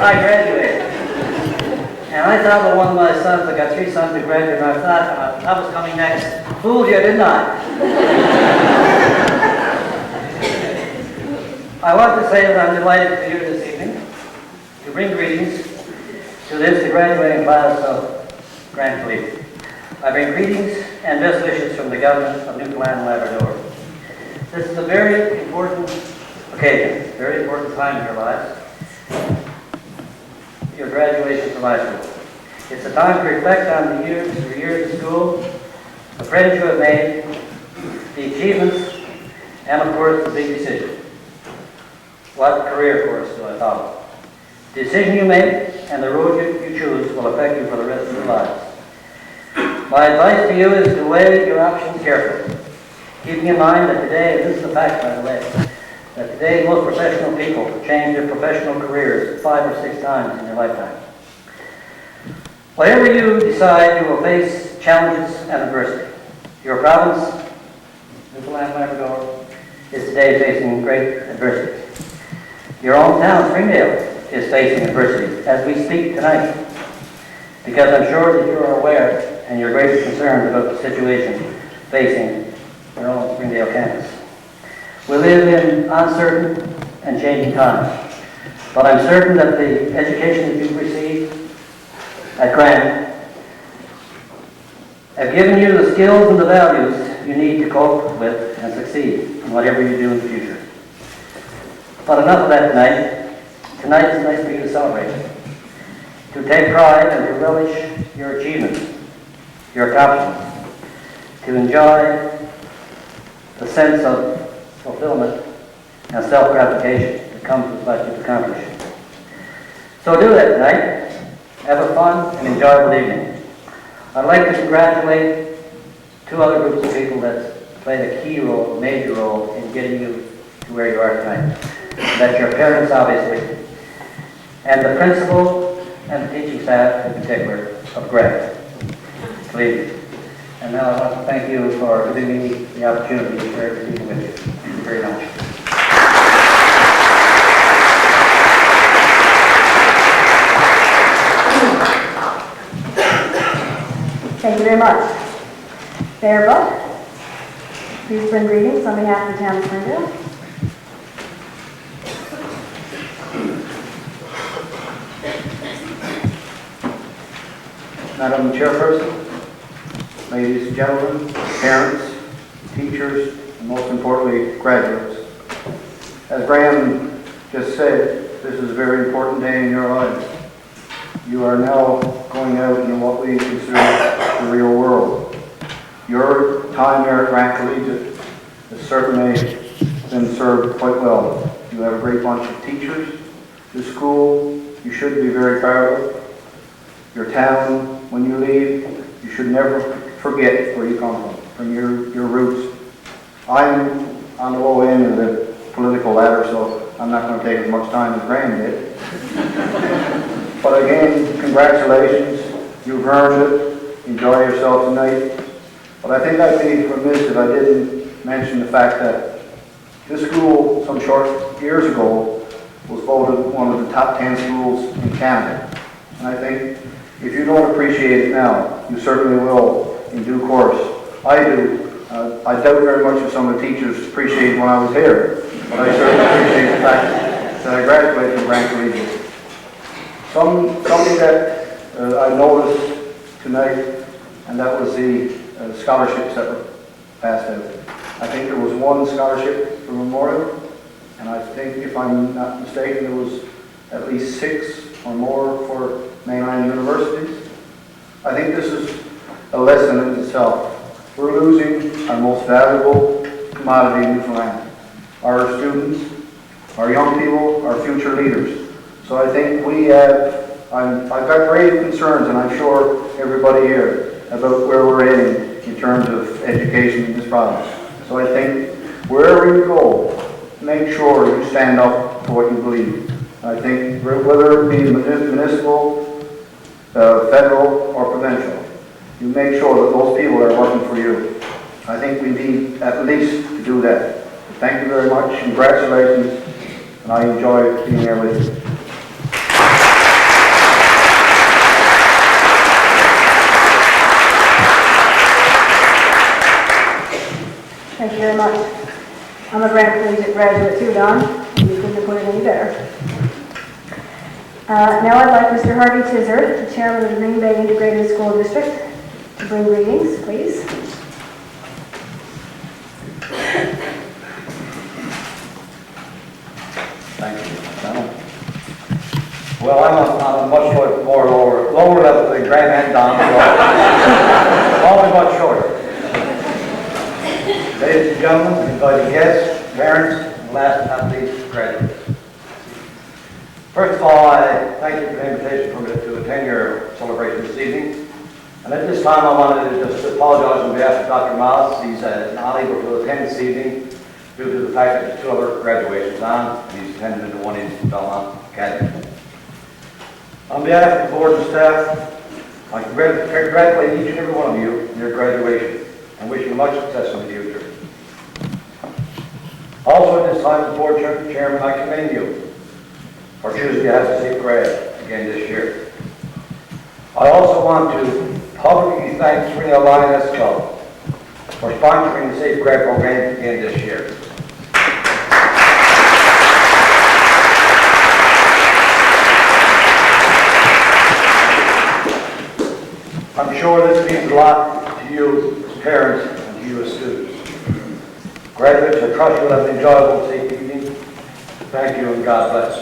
I graduated. And I thought of one of my sons, I got 3 sons who graduated, and I thought I was coming next. Fooled you, didn't I? I want to say that I'm delighted to be here this evening to bring greetings to the graduating class of Grand Collegiate. I bring greetings and best wishes from the government of Newfoundland and Labrador. This is a very important occasion, a very important time in your lives, your graduation from high school. It's a time to reflect on the years, your years of school, the friends you have made, the achievements, and of course the big decision. What career course do I follow? The decision you make and the road you choose will affect you for the rest of your lives. My advice to you is to weigh your options carefully, keeping in mind that today, and this is a fact by the way, that today most professional people change their professional careers 5 or 6 times in their lifetime. Whatever you decide, you will face challenges and adversity. Your province, Newfoundland and Labrador, is today facing great adversity. Your own town, Springdale, is facing adversity as we speak tonight, because I'm sure that you are aware and you're greatly concerned about the situation facing your own Springdale campus. We live in uncertain and changing times, but I'm certain that the education that you've received at Grad have given you the skills and the values you need to cope with and succeed in whatever you do in the future. But enough of that tonight. Tonight is a night for you to celebrate, to take pride and to relish your achievements, your accomplishments, to enjoy the sense of fulfillment and self-gratification that comes with what you've accomplished. So do that tonight. Have a fun and enjoyable evening. I'd like to congratulate 2 other groups of people that played a key role, major role in getting you to where you are tonight. That's your parents, obviously, and the principal and the teaching staff in particular of Grad. Collegiate. And now I want to thank you for giving me the opportunity to share this evening with you. Thank you very much. you very much. Sarah, please bring greetings on behalf of the town of Springdale. Madam Chairperson, ladies and gentlemen, parents, teachers, and most importantly, graduates. As Graham just said, this is a very important day in your lives. You are now going out into what we consider the real world. Your time here at Grad Collegiate has certainly been served quite well. You have a great bunch of teachers. The school you should be very proud of. Your town, when you leave, you should never forget where you come from your roots. I'm on the low end of the political ladder, so I'm not going to take as much time as Graham did. But again, congratulations. You've earned it. Enjoy yourself tonight. But I think I'd be remiss if I didn't mention the fact that this school, some short years ago, was voted one of the top 10 schools in Canada. And I think if you don't appreciate it now, you certainly will in due course. I do. I doubt very much if some of the teachers appreciate when I was here, but I certainly appreciate the fact that I graduated from Grad Collegiate. Something that I noticed tonight, and that was the scholarships that were passed out. I think there was one scholarship for Memorial, and I think, if I'm not mistaken, there was at least 6 or more for mainland universities. I think this is a lesson in itself. We're losing our most valuable commodity in Newfoundland, our students, our young people, our future leaders. So I think we have, I've got grave concerns, and I'm sure everybody here, about where we're heading in terms of education in this province. So I think wherever you go, make sure you stand up for what you believe. I think whether it be municipal, federal, or provincial, you make sure that those people are working for you. I think we need at least to do that. Thank you very much. Congratulations, and I enjoy being here with you. Thank you very much. I'm a Grad Collegiate graduate too, Don. You couldn't have put it any better. Now I'd like Mr. Harvey Gizzard, the chairman of the Green Bay Integrated School District, to bring greetings, please. Thank you. Well, I'm on a much more lower level than Graham and Don, so only much shorter. Ladies and gentlemen, invited guests, parents, and last but not least, graduates. First of all, I thank you for the invitation for me to attend your celebration this evening. And at this time, I wanted to just apologize on behalf of Dr. Miles. He's unable to attend this evening due to the fact that there's 2 other graduations on, and he's attending the one in Belmont Academy. On behalf of the board and staff, I congratulate each and every one of you on your graduation and wish you much success in the future. Also at this time, the board chairman, I commend you for choosing to have a safe grad again this year. I also want to publicly thank Springdale Lioness Club for sponsoring the Safe Grad program again this year. I'm sure this means a lot to you as parents and to you as students. Graduates, I trust you'll have an enjoyable, safe evening. Thank you and God bless.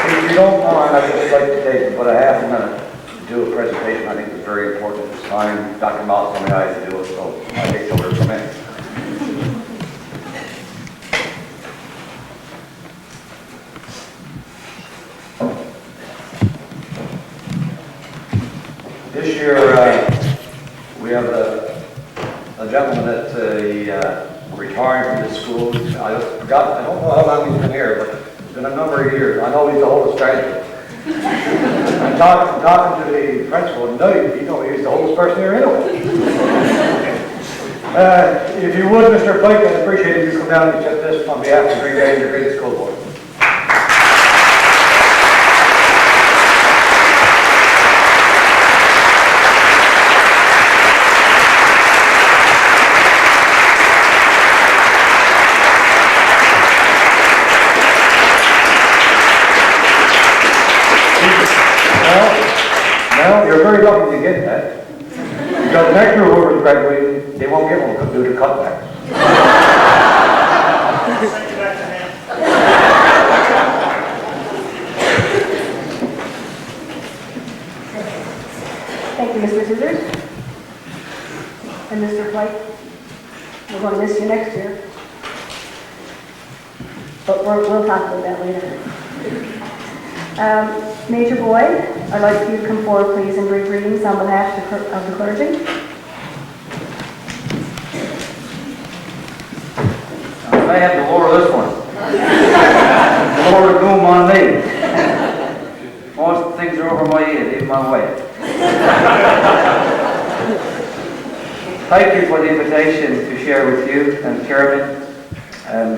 If you don't mind, I'd just like to take about a half a minute to do a presentation. I think it's very important at this time. Dr. Miles told me I had to do it, so I take over from him. This year, we have a gentleman that's retiring from this school. I don't know how long he's been here, but it's been a number of years. I know he's the oldest graduate. I'm talking to the principal, no, you know, he's the oldest person here anyway. If you would, Mr. Blake, I'd appreciate it if you come down and accept this on behalf of the Green Bay Integrated School Board. they're very lucky to get that. Because next year whoever's graduating, they won't get one due to cutbacks. Thank you, Mr. Gizzard. And Mr. White, we're going to miss you next year. But we'll talk about that later. Major Boyde, I'd like you to come forward, please, and read readings on behalf of the clergy. I have the Lord of this one. The Lord of doom on me. Most things are over my head, even my wife. Thank you for the invitation to share with you and Chairman and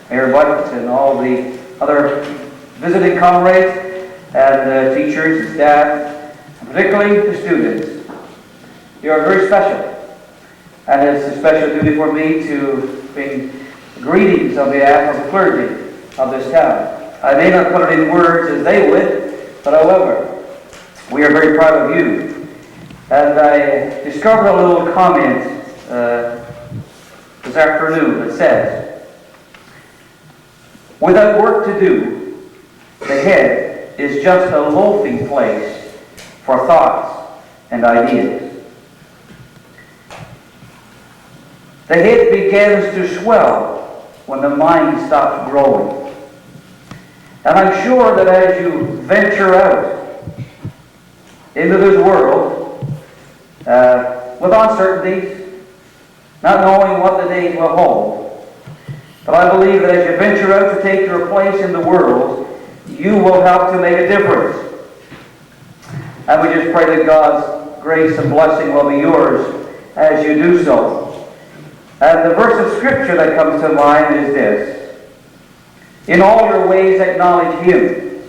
Mayor Butt and all the other visiting comrades and teachers and staff, and particularly the students. You are very special, and it's a special duty for me to bring greetings on behalf of the clergy of this town. I may not put it in words as they would, but however, we are very proud of you. And I discovered a little comment this afternoon that says, without work to do, the head is just a loafing place for thoughts and ideas. The head begins to swell when the mind stops growing. And I'm sure that as you venture out into this world, with uncertainties, not knowing what the days will hold, but I believe that as you venture out to take your place in the world, you will help to make a difference. And we just pray that God's grace and blessing will be yours as you do so. And the verse of Scripture that comes to mind is this: in all your ways acknowledge Him,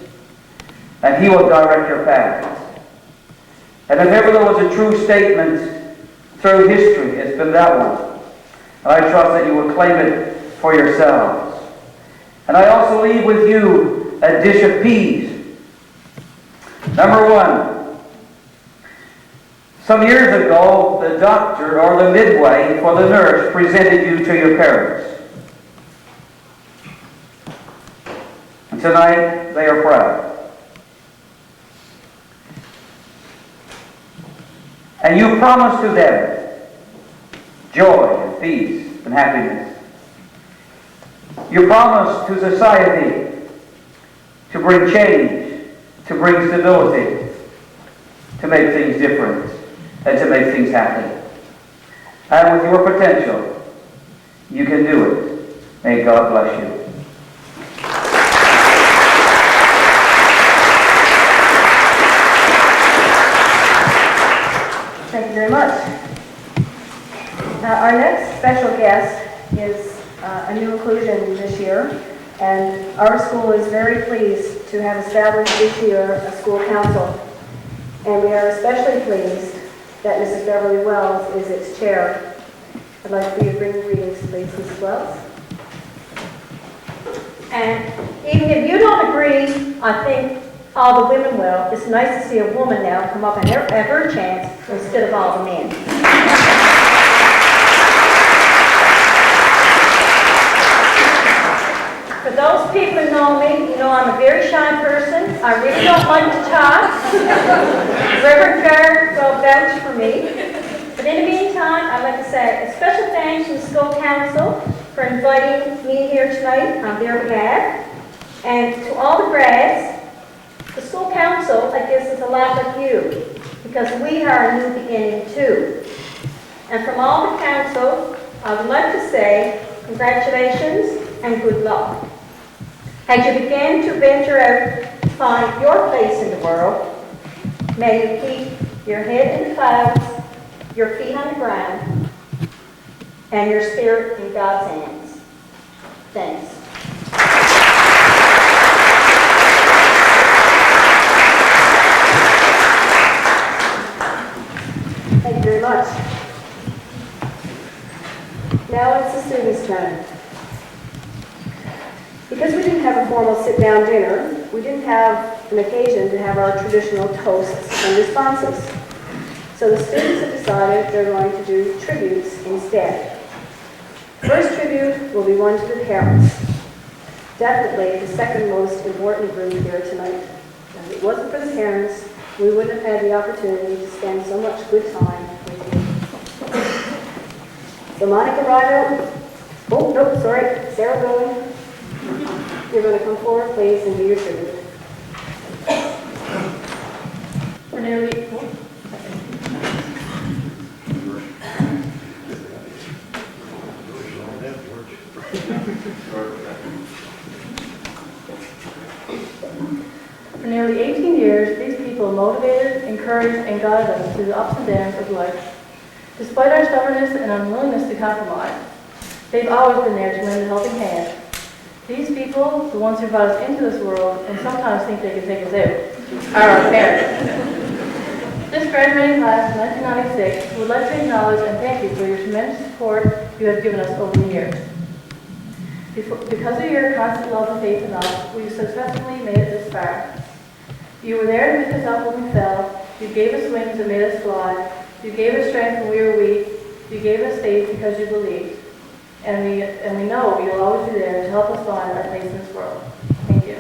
and He will direct your paths. And if ever there was a true statement through history, it's been that one. And I trust that you will claim it for yourselves. And I also leave with you a dish of peas. Number one, some years ago, the doctor or the midwife or the nurse presented you to your parents. And tonight, they are proud. And you promise to them joy and peace and happiness. You promise to society to bring change, to bring stability, to make things different, and to make things happen. And with your potential, you can do it. May God bless you. Thank you very much. Our next special guest is a new inclusion this year, and our school is very pleased to have established this year a school council. And we are especially pleased that Mrs. Beverly Wells is its chair. I'd like for you to bring greetings, please, Mrs. Wells. And even if you don't agree, I think all the women will. It's nice to see a woman now come up and have her chance instead of all the men. For those people who know me, you know I'm a very shy person. I really don't like to talk. Reverend Gard will vouch for me. But in the meantime, I'd like to say a special thanks to the school council for inviting me here tonight on their behalf. And to all the grads, the school council, I guess, is a lot like you, because we are a new beginning too. And from all the council, I would like to say congratulations and good luck. As you begin to venture out to find your place in the world, may you keep your head in the clouds, your feet on the ground, and your spirit in God's hands. Thanks. Thank you very much. Now it's the students' turn. Because we didn't have a formal sit-down dinner, we didn't have an occasion to have our traditional toasts and responses. So the students have decided they're going to do tributes instead. First tribute will be one to the parents. Definitely the second most important group here tonight. If it wasn't for the parents, we wouldn't have had the opportunity to spend so much good time with you. So Monica Rideout, Sarah Boone, you're going to come forward, please, and do your tribute. For nearly For nearly 18 years, these people motivated, encouraged, and guided us through the ups and downs of life. Despite our stubbornness and unwillingness to compromise, they've always been there to lend a helping hand. These people, the ones who brought us into this world and sometimes think they can take us out, are our parents. This graduating class of 1996 would like to acknowledge and thank you for your tremendous support you have given us over the years. Because of your constant love and faith in us, we've successfully made it this far. You were there to pick us up when we fell. You gave us wings and made us fly. You gave us strength when we were weak. You gave us faith because you believed. And we know you'll always be there to help us find our place in this world. Thank you.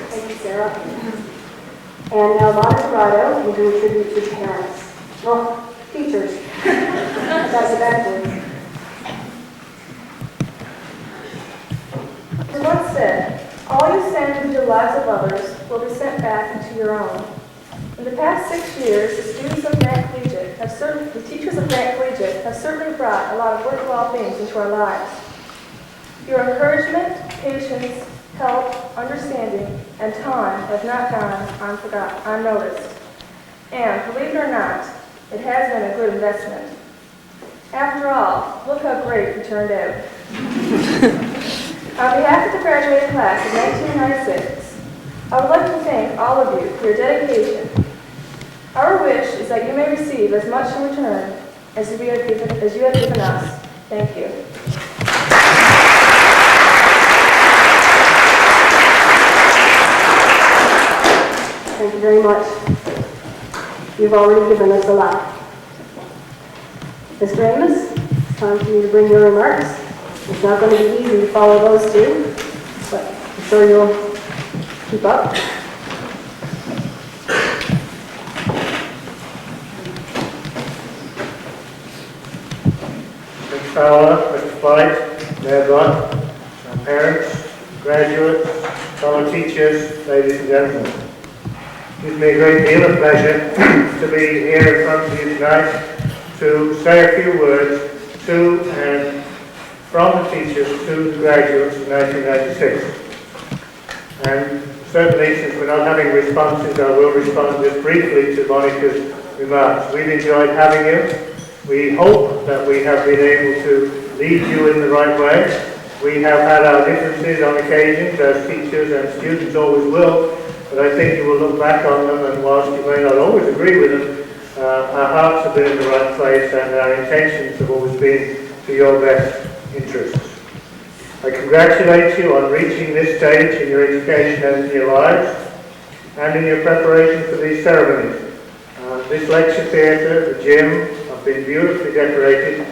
Thank you, Sarah. And now Monica Rideout will do a tribute to parents. Well, teachers. That's backwards. As once said, all you send into the lives of others will be sent back into your own. In the past 6 years, the students of Grad Collegiate the teachers of Grad Collegiate have certainly brought a lot of worthwhile things into our lives. Your encouragement, patience, help, understanding, and time have not gone unnoticed. And believe it or not, it has been a good investment. After all, look how great we turned out. On behalf of the graduating class of 1996, I would like to thank all of you for your dedication. Our wish is that you may receive as much in return as you have given us. Thank you. Thank you very much. You've already given us a lot. Mr. Amos, it's time for you to bring your remarks. It's not going to be easy to follow those two, but I'm sure you'll keep up. Mr. Fowler, Mr. Flight, Mayor Blunt, my parents, graduates, fellow teachers, ladies and gentlemen. It gives me a great deal of pleasure to be here in front of you tonight to say a few words to and from the teachers to the graduates of 1996. And certainly, since we're not having responses, I will respond just briefly to Monica's remarks. We've enjoyed having you. We hope that we have been able to lead you in the right way. We have had our differences on occasions, as teachers and students always will, but I think you will look back on them, and whilst you may not always agree with them, our hearts have been in the right place and our intentions have always been to your best interests. I congratulate you on reaching this stage in your education and in your lives and in your preparation for these ceremonies. This lecture theatre, the gym, have been beautifully decorated.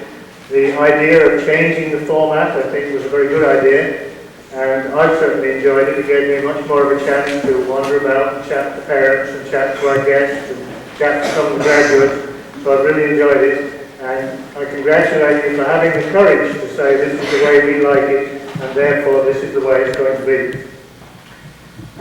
The idea of changing the format, I think, was a very good idea, and I've certainly enjoyed it. It gave me much more of a chance to wander about and chat to parents and chat to our guests and chat to some of the graduates, so I've really enjoyed it. And I congratulate you for having the courage to say this is the way we like it, and therefore this is the way it's going to be.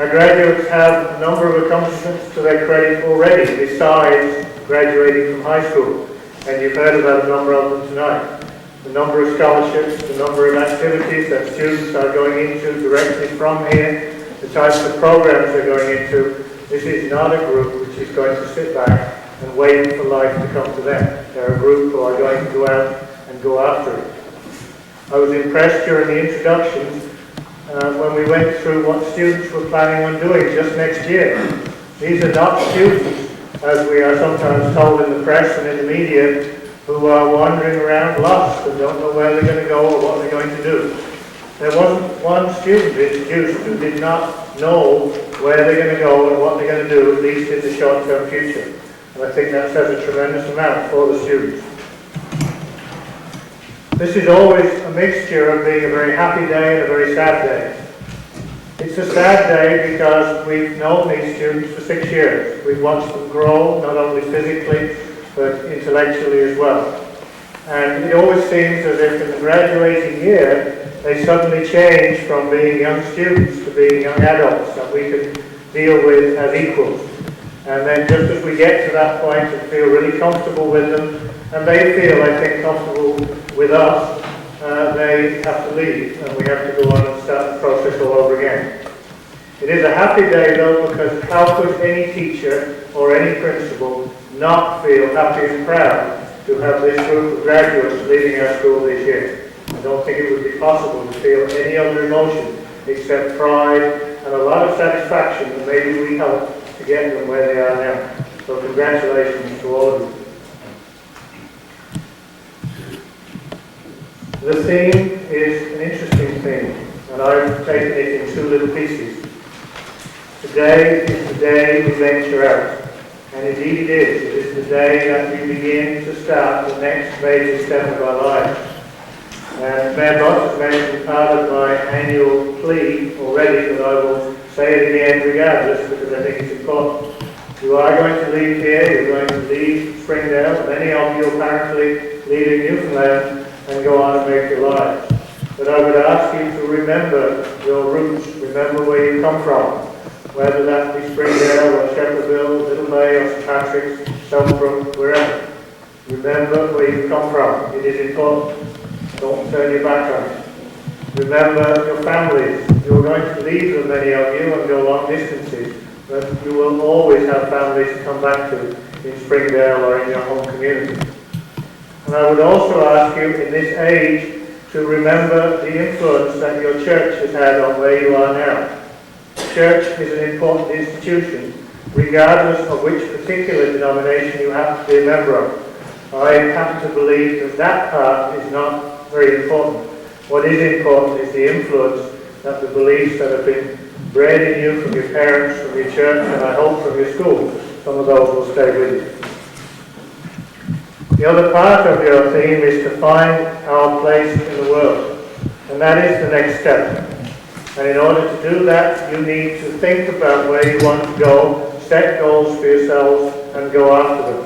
Our graduates have a number of accomplishments to their credit already, besides graduating from high school, and you've heard about a number of them tonight. The number of scholarships, the number of activities that students are going into directly from here, the types of programs they're going into. This is not a group which is going to sit back and wait for life to come to them. They're a group who are going to go out and go after it. I was impressed during the introductions when we went through what students were planning on doing just next year. These are not students, as we are sometimes told in the press and in the media, who are wandering around lost and don't know where they're going to go or what they're going to do. There wasn't one student introduced who did not know where they're going to go and what they're going to do, at least in the short-term future. And I think that says a tremendous amount for the students. This is always a mixture of being a very happy day and a very sad day. It's a sad day because we've known these students for 6 years. We've watched them grow, not only physically, but intellectually as well. And it always seems as if in the graduating year, they suddenly change from being young students to being young adults that we can deal with as equals. And then just as we get to that point and feel really comfortable with them, and they feel, I think, comfortable with us, they have to leave, and we have to go on and start the process all over again. It is a happy day, though, because how could any teacher or any principal not feel happy and proud to have this group of graduates leaving our school this year? I don't think it would be possible to feel any other emotion except pride and a lot of satisfaction that maybe we helped to get them where they are now. So congratulations to all of you. The theme is an interesting theme, and I've taken it in 2 little pieces. Today is the day we venture out, and indeed it is. It is the day that we begin to start the next major step of our lives. And Mayor Boss has mentioned part of my annual plea already, but I will say it again regardless because I think it's important. You are going to leave here, you're going to leave Springdale, many of you apparently leaving Newfoundland and go on and make your lives. But I would ask you to remember your roots, remember where you come from, whether that be Springdale or Sheppardville, Little Bay or St. Patrick's, Selfbrook, wherever. Remember where you come from. It is important. Don't turn your back on it. Remember your families. You're going to leave them, many of you, and go long distances, but you will always have families to come back to in Springdale or in your home community. And I would also ask you in this age to remember the influence that your church has had on where you are now. Church is an important institution, regardless of which particular denomination you happen to be a member of. I happen to believe that that part is not very important. What is important is the influence that the beliefs that have been bred in you from your parents, from your church, and I hope from your school, some of those will stay with you. The other part of your theme is to find our place in the world, and that is the next step. And in order to do that, you need to think about where you want to go, set goals for yourselves, and go after them.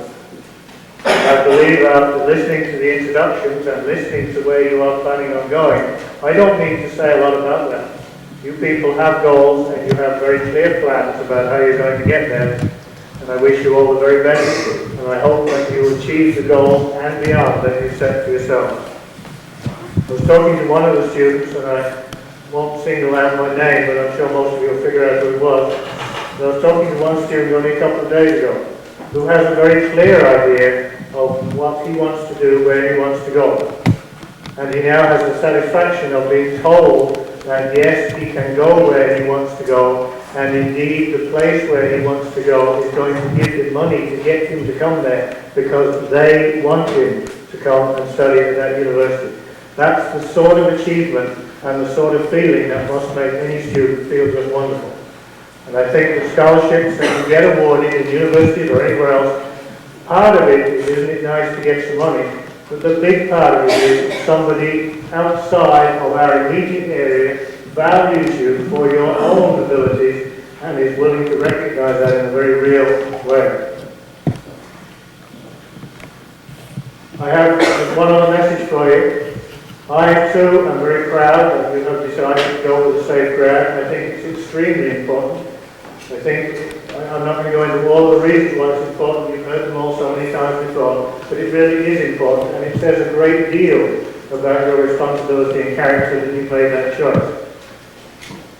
I believe after listening to the introductions and listening to where you are planning on going, I don't need to say a lot about that. You people have goals and you have very clear plans about how you're going to get there, and I wish you all the very best, and I hope that you achieve the goals and beyond that you set for yourselves. I was talking to one of the students, and I won't single out my name, but I'm sure most of you will figure out who it was. And I was talking to one student only a couple of days ago, who has a very clear idea of what he wants to do, where he wants to go. And he now has the satisfaction of being told that yes, he can go where he wants to go, and indeed the place where he wants to go is going to give him money to get him to come there because they want him to come and study at that university. That's the sort of achievement and the sort of feeling that must make any student feel just wonderful. And I think the scholarships that you get awarded in universities or anywhere else, part of it is, isn't it nice to get some money? But the big part of it is somebody outside of our immediate area values you for your own abilities and is willing to recognize that in a very real way. I have one other message for you. I too am very proud that you have decided to go with a safe grad. I think it's extremely important. I think, I'm not going to go into all the reasons why it's important, you've heard them all so many times before, but it really is important, and it says a great deal about your responsibility and character that you've made that choice.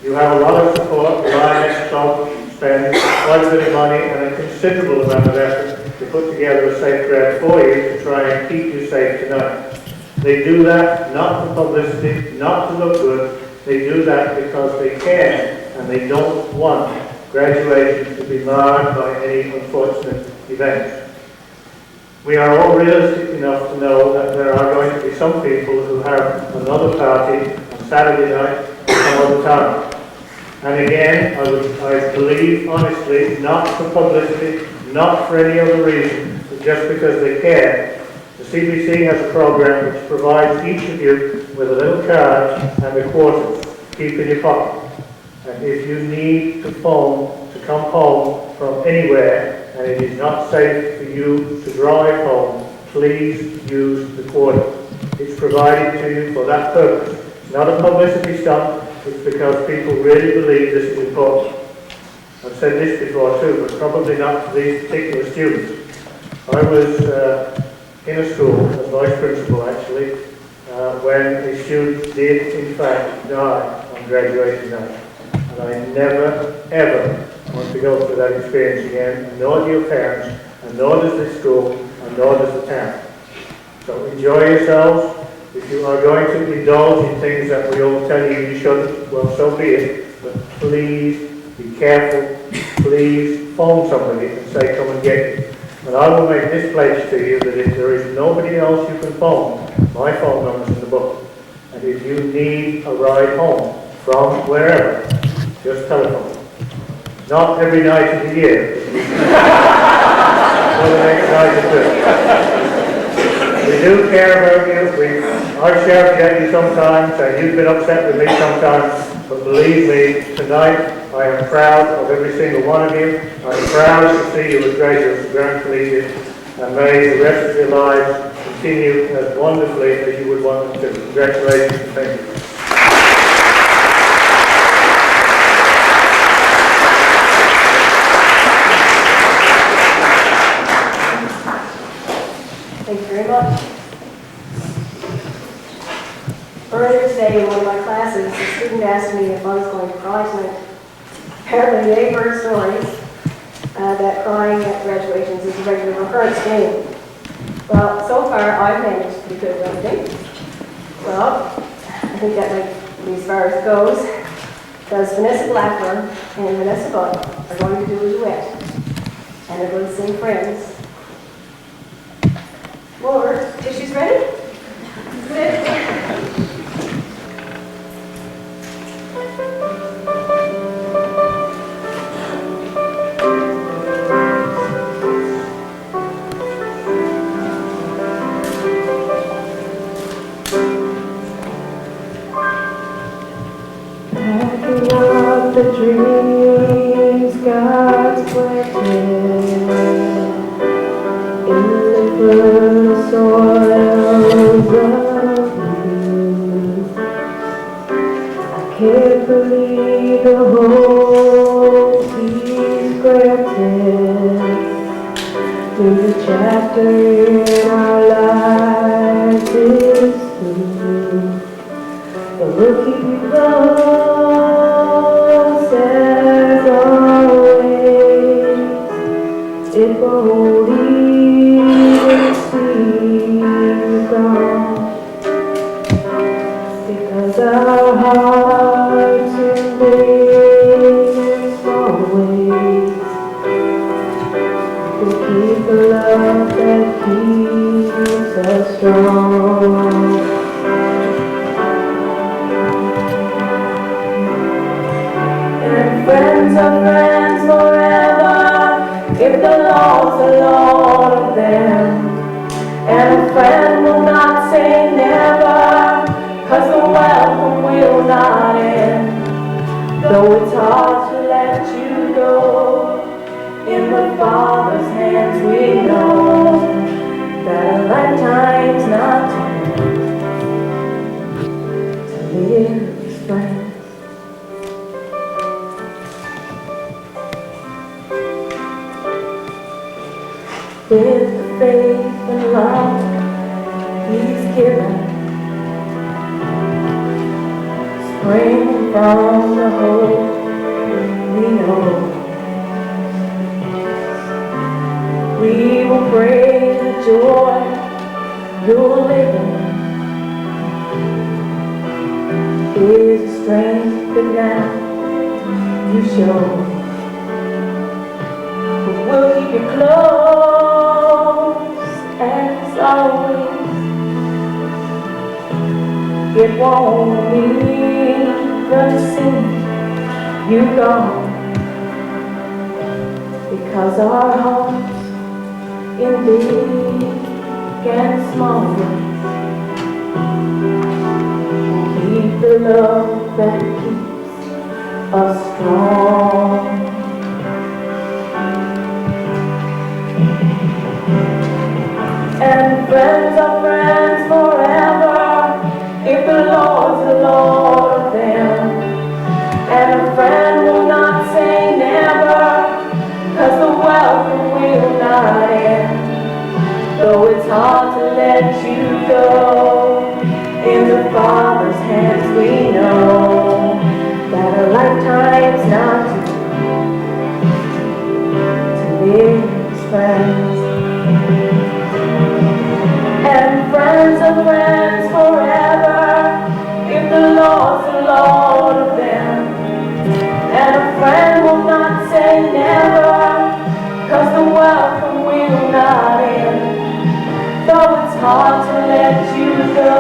You have a lot of support, reliance, help, spend quite a bit of money and a considerable amount of effort to put together a safe grad for you to try and keep you safe tonight. They do that not for publicity, not to look good, they do that because they care and they don't want graduation to be marred by any unfortunate events. We are all realistic enough to know that there are going to be some people who have another party on Saturday night some other time. And again, I believe honestly, not for publicity, not for any other reason, but just because they care. The CBC has a program which provides each of you with a little card and a quarter to keep in your pocket. And if you need to phone to come home from anywhere and it is not safe for you to drive home, please use the quarter. It's provided to you for that purpose. It's not a publicity stunt, it's because people really believe this is important. I've said this before too, but probably not to these particular students. I was in a school, as vice principal actually, when a student did in fact die on graduation night. And I never, ever want to go through that experience again, and nor do your parents, and nor does this school, and nor does the town. So enjoy yourselves. If you are going to indulge in things that we all tell you you shouldn't, well, so be it. But please be careful. Please phone somebody and say, come and get me. And I will make this pledge to you that if there is nobody else you can phone, my phone number is in the book. And if you need a ride home from wherever, just telephone. Not every night of the year. For the next night or two. We do care about you. Our share forget you sometimes, and you've been upset with me sometimes. But believe me, tonight I am proud of every single one of you. I'm proud to see you as graduates of Grand Collegiate, and may the rest of your lives continue as wonderfully as you would want them to. Congratulations and thank you. Thank you very much. Earlier today in one of my classes, a student asked me if I was going to cry tonight. Apparently they've heard stories that crying at graduations is a regular occurrence to me. Well, so far I've managed to be good, don't you think? Well, I think that might be as far as it goes, because Vanessa Blackler and Vanessa Boyde are going to do a duet, and they're going to sing Friends. Lord, tissues ready? Packing up the dreams God's planted in the fertile soils of you. I can't believe the hope He's granted through the chapter in our lives is through. But we'll keep you close as always. It won't even seem gone, because our hearts embrace always. We'll keep the love that keeps us strong. Friends are friends forever if the Lord's the Lord of them. And a friend will not say never, 'cause the welcome will not end. Though it's hard to let you go, in the Father's hands we know that a lifetime's not to live as friends. With the faith and love He's given, spring from the hope we know, we will praise the joy you're living. Is the strength that now you show. But we'll keep you close as always. wings. It won't even seem you gone, because our hearts in big and small ways keep the love that keeps us strong. And friends are friends forever if the Lord's the Lord of them. And a friend will not say never, 'cause the welcome will not end. Though it's hard to let you go, in the Father's hands we know that a lifetime's not to live as friends. And friends are friends forever if the Lord's the Lord of them. And a friend will not say never, 'cause the welcome will not end. Though it's hard to let you go,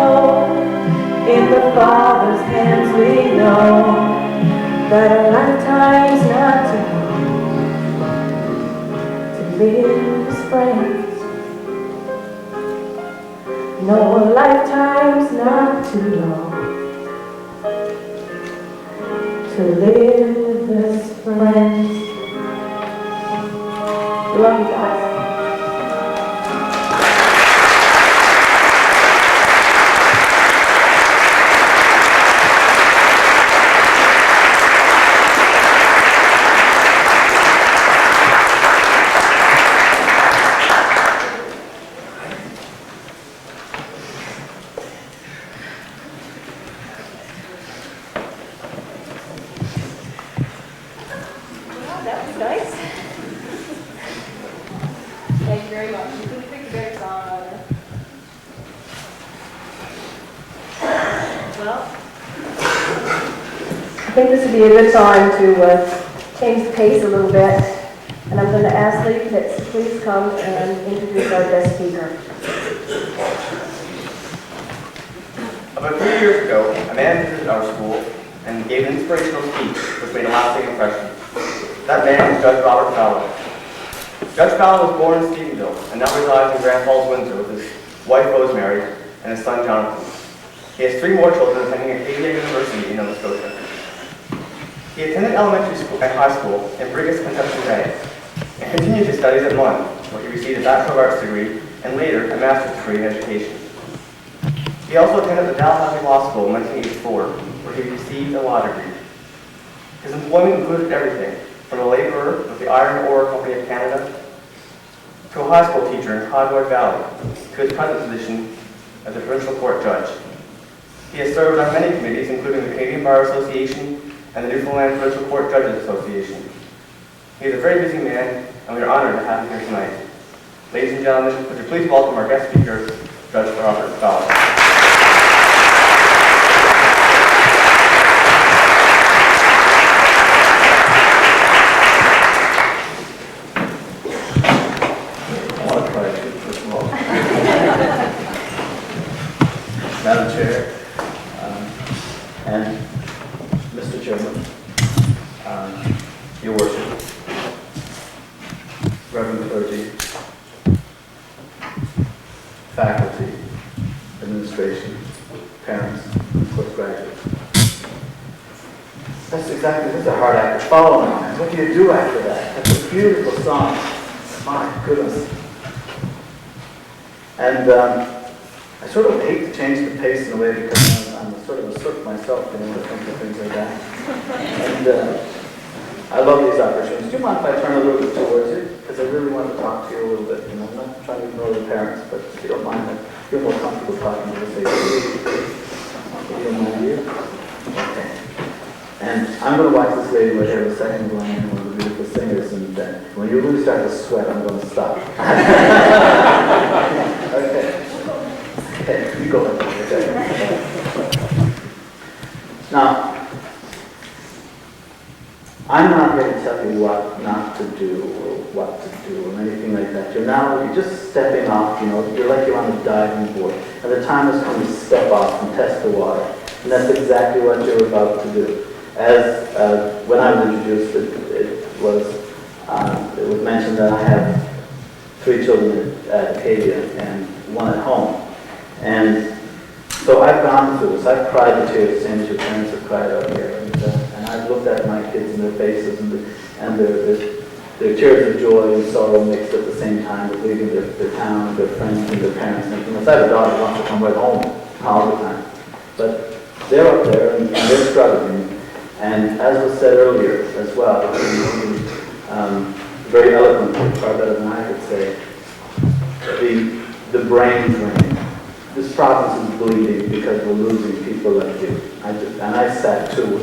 in the Father's hands we know that a lifetime's not to live as friends. No, a lifetime's not too long to live as friends. Love you guys. That was nice. Thank you very much. You can pick a better song out of it. Well, I think this would be a good time to change the pace a little bit. And I'm going to ask Lady Pitts to please come and introduce our guest speaker. About 3 years ago, a man visited our school and gave an inspirational speech which made a lasting impression. That man was Judge Robert Fowler. Judge Fowler was born in Springdale and now resides in Grand Falls, Windsor with his wife Rosemary and his son Jonathan. He has 3 more children attending Collegiate University in Nova Scotia. He attended elementary school and high school in Brigus, Conception Bay, and continued his studies at MUN, where he received a Bachelor of Arts degree and later a Master's degree in Education. He also attended the Dalhousie Law School in 1984, where he received a law degree. His employment included everything from a laborer with the Iron Ore Company of Canada to a high school teacher in Codwood Valley to his present position as a provincial court judge. He has served on many committees, including the Canadian Bar Association and the Newfoundland Provincial Court Judges Association. He is a very busy man, and we are honored to have him here tonight. Ladies and gentlemen, would you please welcome our guest speaker, Judge Robert Fowler. Madam Chair, and Mr. Chairman, Your Worship, Reverend clergy, faculty, administration, parents, and of course graduates. That's a hard act to follow on. What do you do after that? That's a beautiful song. My goodness. And I sort of hate to change the pace in a way because I'm sort of a sook myself, when it comes to things like that. And I love these opportunities. Do you mind if I turn a little bit towards you? Because I really want to talk to you a little bit. I'm not trying to ignore the parents, but if you don't mind, I feel more comfortable talking to the stage. If you don't mind, you? Okay. And I'm going to watch this lady right here in a second, one of the beautiful singers, and when you really start to sweat, I'm going to stop. Okay. Okay, you go ahead. Okay. Now, I'm not going to tell you what not to do what to do or anything like that. You're just stepping off, you're like you're on a diving board. And the time has come to step off and test the water. And that's exactly what you're about to do. As when I was introduced, it was mentioned that I have 3 children at Acadia and 1 at home. And so I've gone through this. I've cried the tears, same as your parents have cried out here. And I've looked at my kids and their faces and their tears of joy and sorrow mixed at the same time with leaving their town and their friends and their parents. And I have a daughter who wants to come right home all the time. But they're up there and they're struggling. And as was said earlier as well, very eloquently, far better than I could say, the brain drain. This province is bleeding because we're losing people like you. I sat too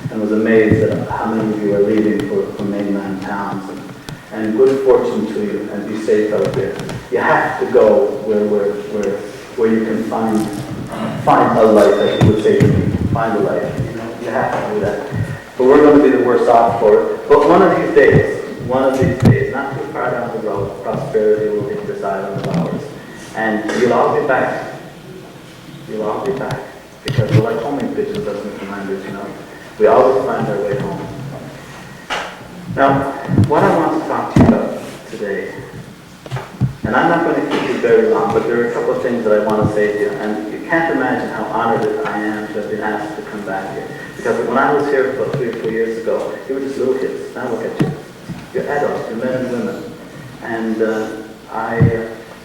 and was amazed at how many of you are leaving for mainland towns. And good fortune to you, and be safe out there. You have to go where you can find a life, as you would say to me. Find a life. You have to do that. But we're going to be the worse off for it. But one of these days, not too far down the road, prosperity will hit this island of ours. And you'll all be back. You'll all be back. Because we're like homing pigeons as Newfoundlanders, We always find our way home. Now, what I want to talk to you about today, and I'm not going to keep you very long, but there are a couple of things that I want to say to you. And you can't imagine how honored I am to have been asked to come back here. Because when I was here about 3 or 4 years ago, you were just little kids. Now look at you. You're adults, you're men and women. And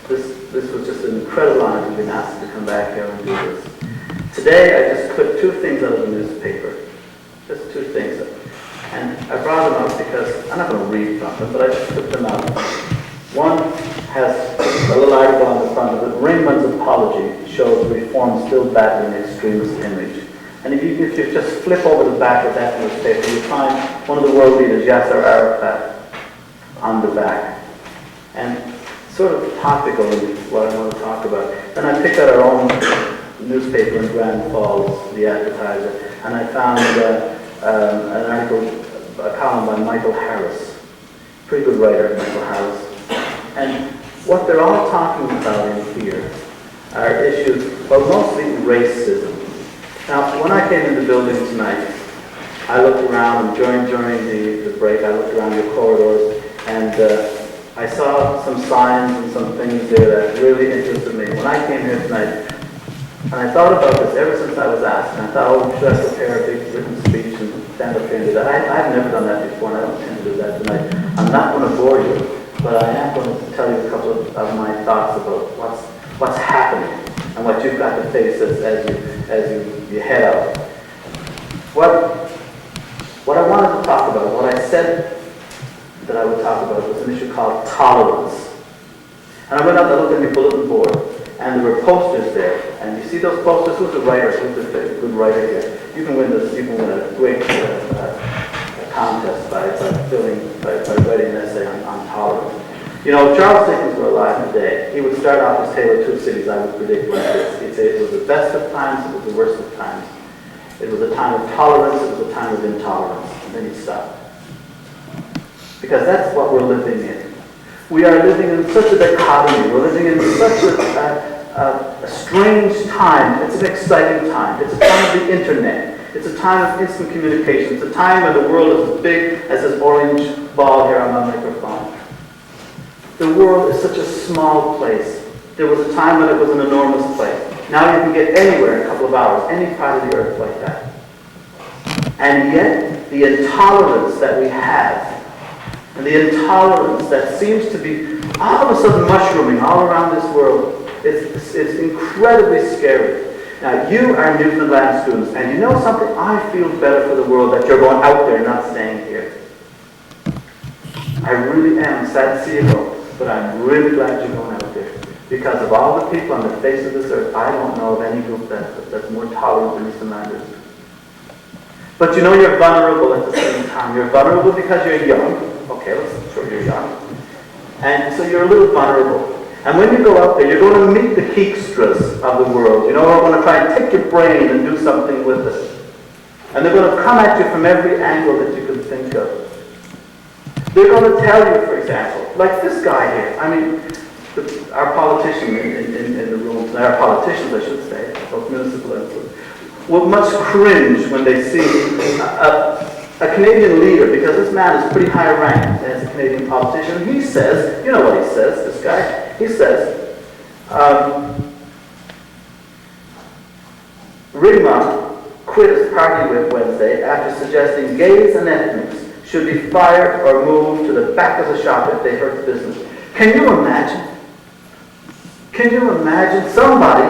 this was just an incredible honor to have been asked to come back here and do this. Today, I just clipped 2 things out of the newspaper. Just 2 things. And I brought them out because, I'm not going to read from them, but I just clipped them out. One has a little article on the front of it. Ringman's apology shows reform still battling extremist image. And if you just flip over the back of that newspaper, you find one of the world leaders, Yasser Arafat, on the back. And sort of topical in what I want to talk about. Then I picked out our own newspaper in Grand Falls, the Advertiser, and I found an article, a column by Michael Harris. Pretty good writer, Michael Harris. And what they're all talking about in here are issues, well, mostly racism. Now, when I came in the building tonight, I looked around, and during the break, I looked around the corridors, and I saw some signs and some things there that really interested me. When I came here tonight, and I thought about this ever since I was asked, and I thought, oh, should I prepare a big written speech and stand up here and do that? I've never done that before, and I don't intend to do that tonight. I'm not going to bore you, but I am going to tell you a couple of my thoughts about what's happening and what you've got to face as you head out. What I wanted to talk about, what I said that I would talk about, was an issue called tolerance. And I went out and looked at my bulletin board, and there were posters there. And you see those posters? Who's the writer? Who's the good writer here? You can win this. You can win a great contest by writing an essay on tolerance. If Charles Dickens were alive today, he would start off his tale of 2 cities, I would predict, like this. He'd say it was the best of times, it was the worst of times. It was a time of tolerance, it was a time of intolerance. And then he'd stop. Because that's what we're living in. We are living in such a dichotomy. We're living in such a strange time. It's an exciting time. It's a time of the internet. It's a time of instant communication. It's a time when the world is as big as this orange ball here on my microphone. The world is such a small place. There was a time when it was an enormous place. Now you can get anywhere in a couple of hours, any part of the earth like that. And yet, the intolerance that we have, and the intolerance that seems to be all of a sudden mushrooming all around this world, is incredibly scary. Now, you are Newfoundland students, and you know something? I feel better for the world that you're going out there, not staying here. I really am sad to see you go, but I'm really glad you're going out there. Because of all the people on the face of this earth, I don't know of any group that's more tolerant than Newfoundlanders. But you're vulnerable at the same time. You're vulnerable because you're young. Okay, let's show you're young. And so you're a little vulnerable. And when you go out there, you're going to meet the geekstras of the world. Who are going to try and take your brain and do something with it. And they're going to come at you from every angle that you can think of. They're going to tell you, for example, like this guy here. I mean, our politicians in the rooms, our politicians, I should say, both municipal and will much cringe when they see a Canadian leader, because this man is pretty high ranked as a Canadian politician. He says, you know what he says, this guy? He says, Rigma quit his party with Wednesday after suggesting gays and ethnics should be fired or moved to the back of the shop if they hurt business. Can you imagine? Can you imagine somebody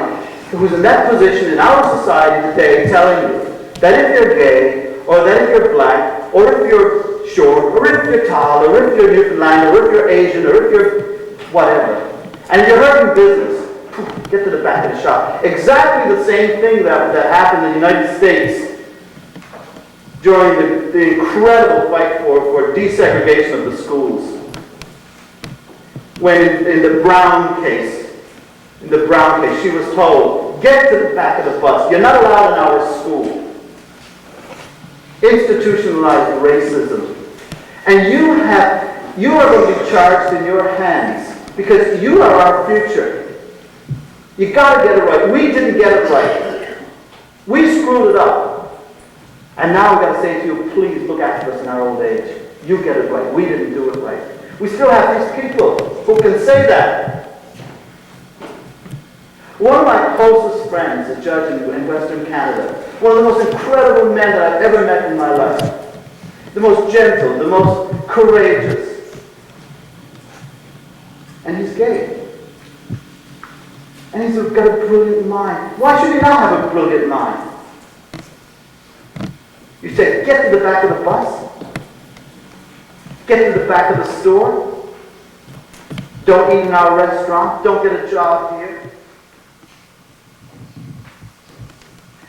who's in that position in our society today telling you that if you're gay, or that if you're black, or if you're short, or if you're tall, or if you're Newfoundland, or if you're Asian, or if you're whatever, and you're hurting business, get to the back of the shop. Exactly the same thing that happened in the United States during the incredible fight for desegregation of the schools. When in the Brown case, she was told, get to the back of the bus. You're not allowed in our school. Institutionalized racism. And you are going to be charged in your hands because you are our future. You got to get it right. We didn't get it right. We screwed it up. And now we've got to say to you, please look after us in our old age. You get it right. We didn't do it right. We still have these people who can say that. One of my closest friends, a judge in Western Canada, one of the most incredible men that I've ever met in my life, the most gentle, the most courageous, and he's gay. And he's got a brilliant mind. Why should he not have a brilliant mind? You say, get to the back of the bus, get to the back of the store, don't eat in our restaurant, don't get a job here.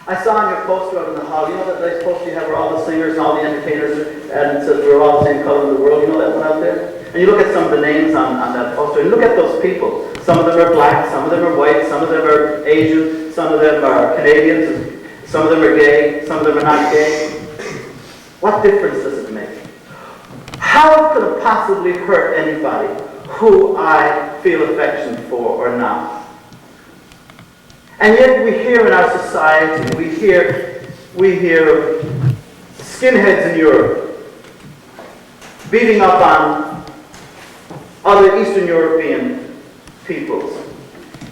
I saw on your poster out in the hall, you know that nice poster you have where all the singers and all the entertainers, and it says we're all the same color in the world, you know that one out there? And you look at some of the names on that poster, and look at those people. Some of them are black, some of them are white, some of them are Asian, some of them are Canadians, some of them are gay, some of them are not gay. What difference does it make? How could it possibly hurt anybody who I feel affection for or not? And yet we hear in our society, we hear skinheads in Europe beating up on other Eastern European peoples.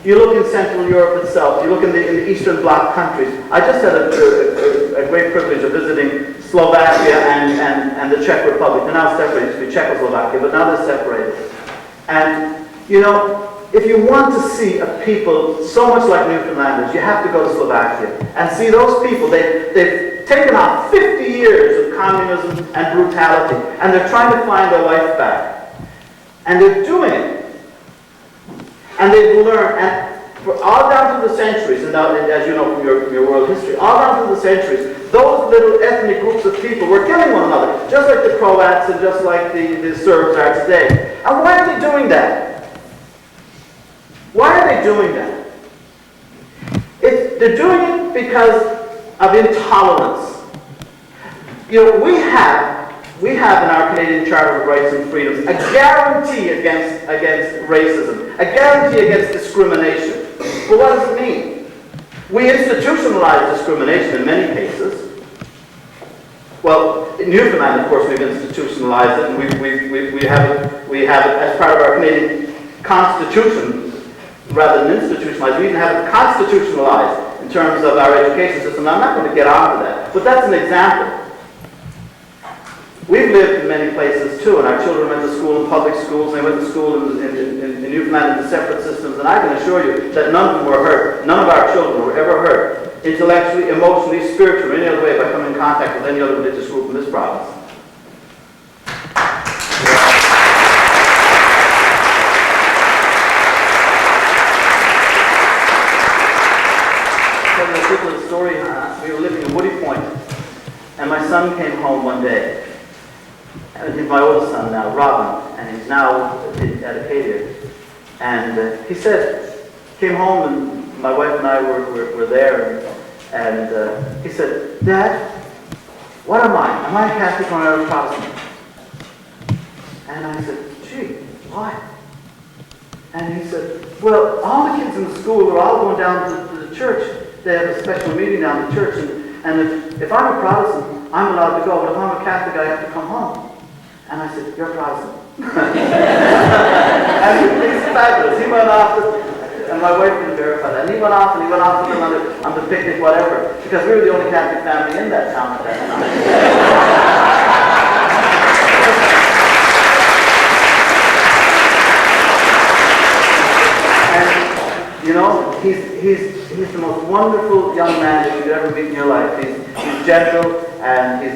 You look in Central Europe itself, you look in the Eastern Bloc countries. I just had a great privilege of visiting Slovakia and the Czech Republic. They're now separated, it used to be Czechoslovakia, but now they're separated. And, you know, if you want to see a people so much like Newfoundlanders, you have to go to Slovakia and see those people. They've taken on 50 years of communism and brutality, and they're trying to find their life back. And they're doing it. And they've learned, and for all down through the centuries, and now, as you know from your world history, all down through the centuries, those little ethnic groups of people were killing one another, just like the Croats and just like the Serbs are today. And why are they doing that? Why are they doing that? They're doing it because of intolerance. You know, we have in our Canadian Charter of Rights and Freedoms a guarantee against racism, a guarantee against discrimination. But what does it mean? We institutionalize discrimination in many cases. Well, in Newfoundland, of course, we've institutionalized it, and we have it as part of our Canadian Constitution. Rather than institutionalized, we even have it constitutionalized in terms of our education system. Now, I'm not going to get on to that, but that's an example. We've lived in many places too, and our children went to school in public schools, and they went to school in Newfoundland in separate systems, and I can assure you that none of them were hurt. None of our children were ever hurt, intellectually, emotionally, spiritually, or any other way by coming in contact with any other religious group in this province. Story, we were living in Woody Point, and my son came home one day, and he's my oldest son now, Robin, and he's now at Acadia, and he said, came home, and my wife and I were there, and he said, Dad, what am I? Am I a Catholic or am I a Protestant? And I said, gee, why? And he said, well, all the kids in the school are all going down to the church. They have a special meeting down at the church, and if I'm a Protestant, I'm allowed to go, but if I'm a Catholic, I have to come home. And I said, you're Protestant. And he's fabulous. He went off, and my wife can verify that, and he went off with them on the picnic, whatever, because we were the only Catholic family in that town at that time. You know, he's the most wonderful young man that you'd ever meet in your life. He's gentle and he's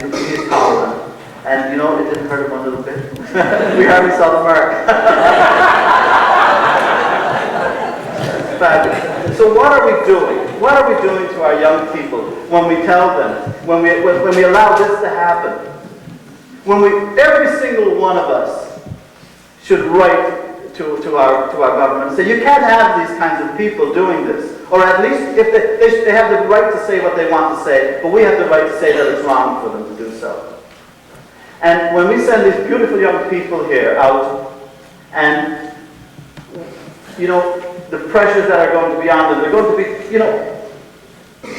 tolerant. And you know, it didn't hurt him one little bit. We hardly saw the mark. Fabulous. So what are we doing? What are we doing to our young people when we tell them, when we allow this to happen? Every single one of us should write to our government and say, you can't have these kinds of people doing this. Or at least if they have the right to say what they want to say, but we have the right to say that it's wrong for them to do so. And when we send these beautiful young people here out, and you know, the pressures that are going to be on them, they're going to be, you know,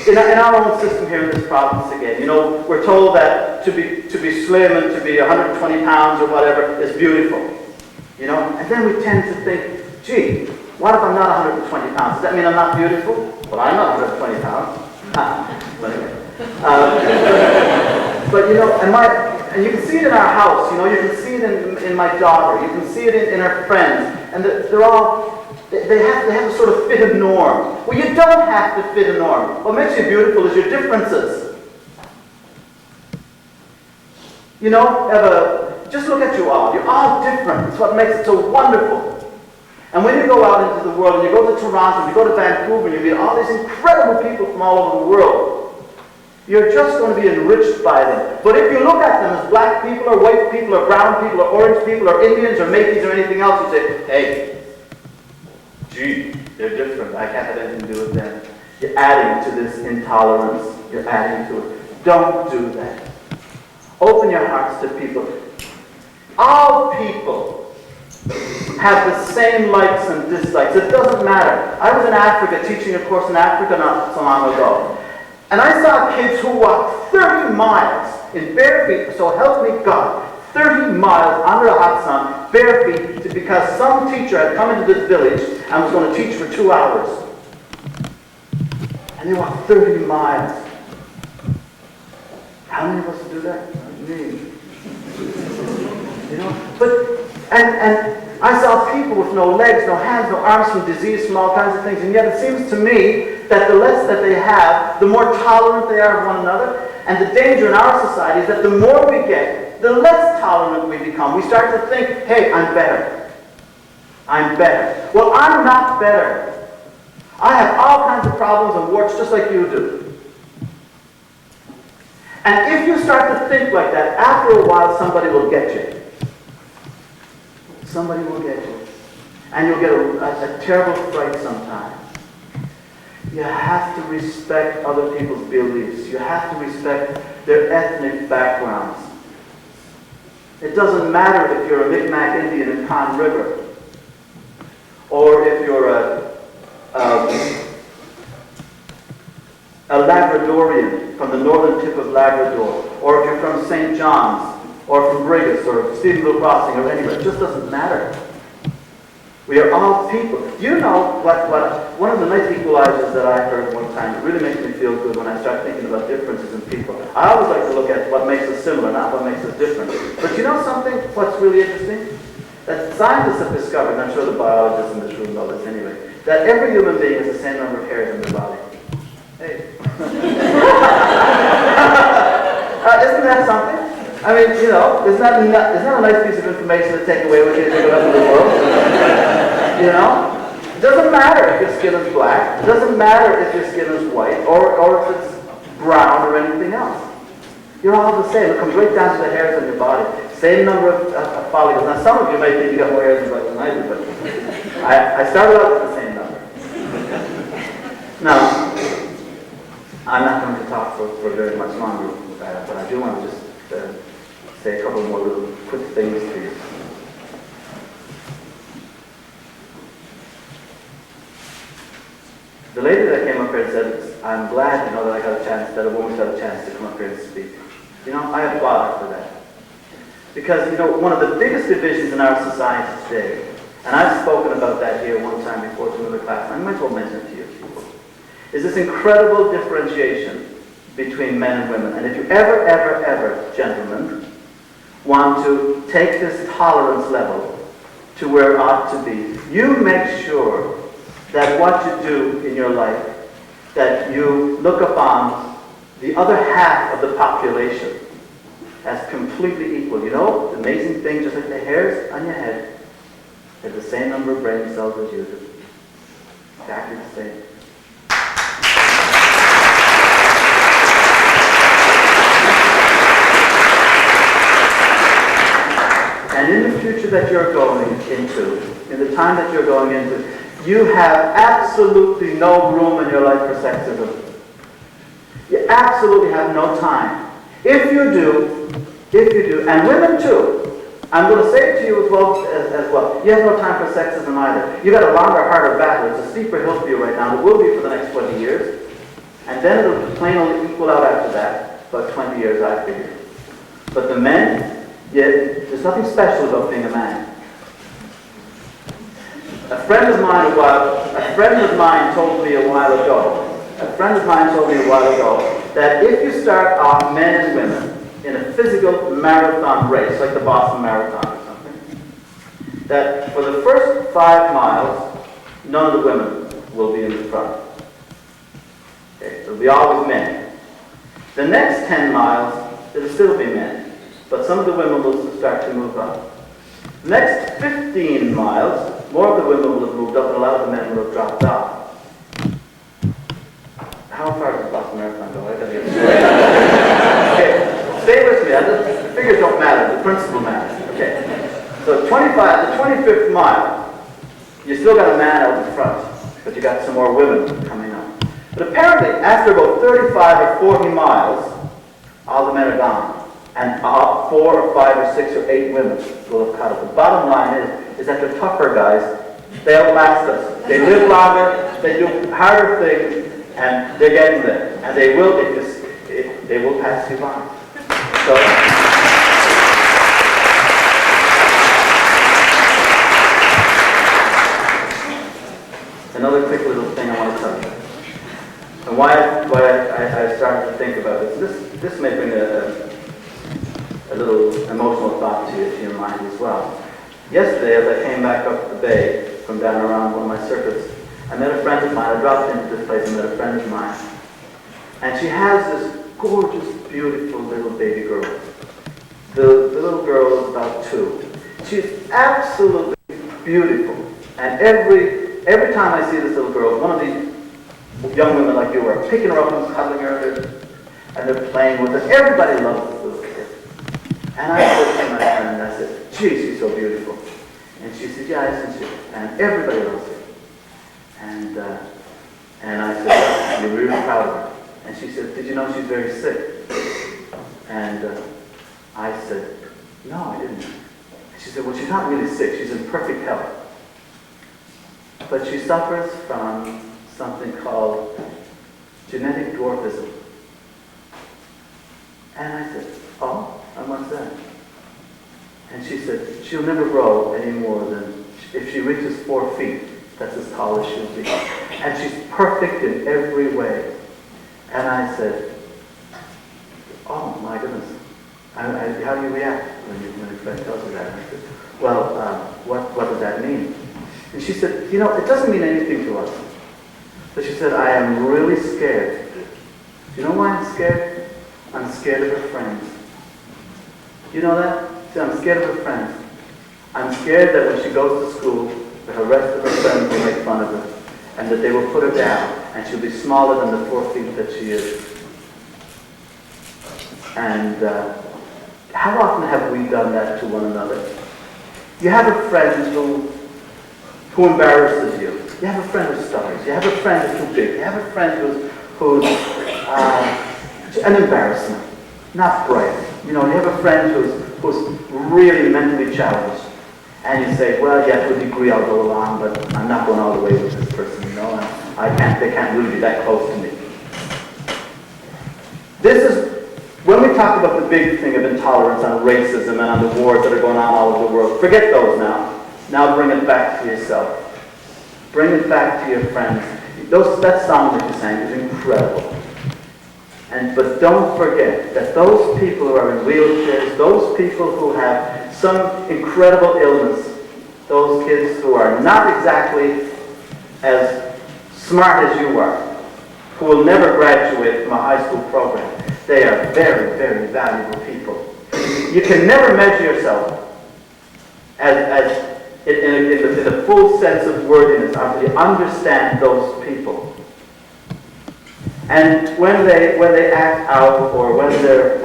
in our own system here in this province again, you know, we're told that to be slim and to be 120 pounds or whatever is beautiful. You know, and then we tend to think, gee, what if I'm not 120 pounds? Does that mean I'm not beautiful? Well, I'm not 120 pounds. But anyway. But you know, and you can see it in our house, you know, you can see it in my daughter, you can see it in our friends, and they're all, they have to sort of fit a norm. Well, you don't have to fit a norm. What makes you beautiful is your differences. You know, just look at you all. You're all different. It's what makes it so wonderful. And when you go out into the world, and you go to Toronto, and you go to Vancouver, and you meet all these incredible people from all over the world, you're just going to be enriched by them. But if you look at them as black people, or white people, or brown people, or orange people, or Indians, or Métis, or anything else, you say, hey, gee, they're different. I can't have anything to do with them. You're adding to this intolerance. You're adding to it. Don't do that. Open your hearts to people. All people have the same likes and dislikes. It doesn't matter. I was in Africa, teaching a course in Africa not so long ago. And I saw kids who walked 30 miles in bare feet, so help me God, 30 miles under a hot sun, bare feet, because some teacher had come into this village and was going to teach for 2 hours. And they walked 30 miles. How many of us do that? Me. You know? But, and I saw people with no legs, no hands, no arms, from disease, from all kinds of things, and yet it seems to me that the less that they have, the more tolerant they are of one another, and the danger in our society is that the more we get, the less tolerant we become. We start to think, hey, I'm better. I'm better. Well, I'm not better. I have all kinds of problems and warts just like you do. And if you start to think like that, after a while somebody will get you. Somebody will get you. And you'll get a terrible fright sometimes. You have to respect other people's beliefs. You have to respect their ethnic backgrounds. It doesn't matter if you're a Mi'kmaq Indian in Pond River, or if you're a Labradorian from the northern tip of Labrador, or if you're from St. John's, or from Brigus, or Stephenville Crossing, or anywhere. It just doesn't matter. We are all people. You know what one of the nice equalizers that I heard one time, it really makes me feel good when I start thinking about differences in people. I always like to look at what makes us similar, not what makes us different. But you know something? What's really interesting? That scientists have discovered, and I'm sure the biologists in this room know this anyway, that every human being has the same number of hairs in their body. Hey. Isn't that something? I mean, you know, isn't that a nice piece of information to take away with you as you go out into the world? You know? It doesn't matter if your skin is black. It doesn't matter if your skin is white or if it's brown or anything else. You're all the same. It comes right down to the hairs on your body. Same number of follicles. Now, some of you may think you got more hairs than I do, but I started out with the same number. Now, I'm not going to talk for very much longer, but I do want to just say a couple more little quick things to you. The lady that came up here and said, I'm glad, that I got a chance, that a woman got a chance to come up here and speak. I applaud her for that. Because, one of the biggest divisions in our society today, and I've spoken about that here one time before to another class, and I might as well mention it to you people, is this incredible differentiation between men and women. And if you ever, gentlemen, want to take this tolerance level to where it ought to be, you make sure that what you do in your life, that you look upon the other half of the population as completely equal. The amazing thing, just like the hairs on your head, have the same number of brain cells as you do. Exactly the same. And in the future that you're going into, in the time that you're going into, you have absolutely no room in your life for sexism. You absolutely have no time. If you do, and women too, I'm going to say it to you as well, you have no time for sexism either. You've got a longer, harder battle. It's a steeper hill for you right now. It will be for the next 20 years. And then it'll plainly equal out after that. About 20 years, I figure. But the men, there's nothing special about being a man. A friend of mine told me a while ago that if you start off men and women in a physical marathon race, like the Boston Marathon or something, that for the first 5 miles, none of the women will be in the front. Okay, it'll be always men. The next 10 miles, it'll still be men, but some of the women will start to move up. The next 15 miles, more of the women will have moved up and a lot of the men will have dropped off. How far does the Boston Marathon go? I gotta get straight. Okay, stay with me. The figures don't matter, the principle matters. Okay. So the 25th mile, you still got a man out in front, but you got some more women coming up. But apparently, after about 35 or 40 miles, all the men are gone. And 4 or 5 or 6 or 8 women will have caught up. The bottom line is that the tougher guys, they outlast us. They live longer, they do harder things, and they're getting there. And they will, they will pass you by. So, another quick little thing I want to touch on. And why I started to think about this. This may bring a little emotional thought to your mind as well. Yesterday, as I came back up the bay from down around one of my circuits, I met a friend of mine. I dropped into this place and met a friend of mine. And she has this gorgeous, beautiful little baby girl. The little girl is about 2. She's absolutely beautiful. And every time I see this little girl, one of these young women like you are picking her up and cuddling her, and they're playing with her. Everybody loves this little kid. And I said to my friend, I said, gee, she's so beautiful. And she said, yeah, isn't she? And everybody loves her. And I said, you're really proud of her. And she said, did you know she's very sick? And I said, no, I didn't. She said, well, she's not really sick. She's in perfect health. But she suffers from something called genetic dwarfism. And I said, oh, and what's that? And she said, she'll never grow any more than, if she reaches 4 feet, that's as tall as she'll be. And she's perfect in every way. And I said, oh my goodness. How do you react when your friend tells you that? And I said, well, what does that mean? And she said, it doesn't mean anything to us. But she said, I am really scared. Do you know why I'm scared? I'm scared of her friends. You know that? She said, I'm scared of her friends. I'm scared that when she goes to school, that the rest of her friends will make fun of her, and that they will put her down, and she'll be smaller than the 4 feet that she is. And how often have we done that to one another? You have a friend who embarrasses you. You have a friend who stutters. You have a friend who's too big. You have a friend who's an embarrassment, not bright. You have a friend who's really mentally challenged. And you say, well, yeah, to a degree I'll go along, but I'm not going all the way with this person, They can't really be that close to me. This is, when we talk about the big thing of intolerance and racism and on the wars that are going on all over the world, forget those now. Now bring it back to yourself. Bring it back to your friends. That song that you sang is incredible. But don't forget that those people who are in wheelchairs, those people who have some incredible illness, those kids who are not exactly as smart as you are, who will never graduate from a high school program, they are very, very valuable people. You can never measure yourself in the full sense of worthiness until you understand those people. And when they act out, or when they're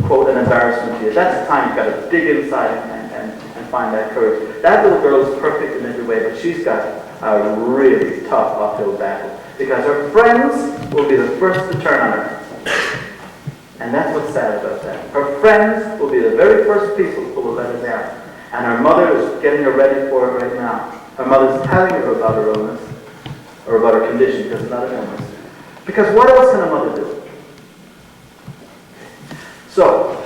quote an embarrassment to you, that's the time you've got to dig inside and find that courage. That little girl is perfect in every way, but she's got a really tough uphill battle because her friends will be the first to turn on her. And that's what's sad about that. Her friends will be the very first people who will let her down. And her mother is getting her ready for it right now. Her mother's telling her about her illness, or about her condition, because it's not an illness. Because what else can a mother do? So,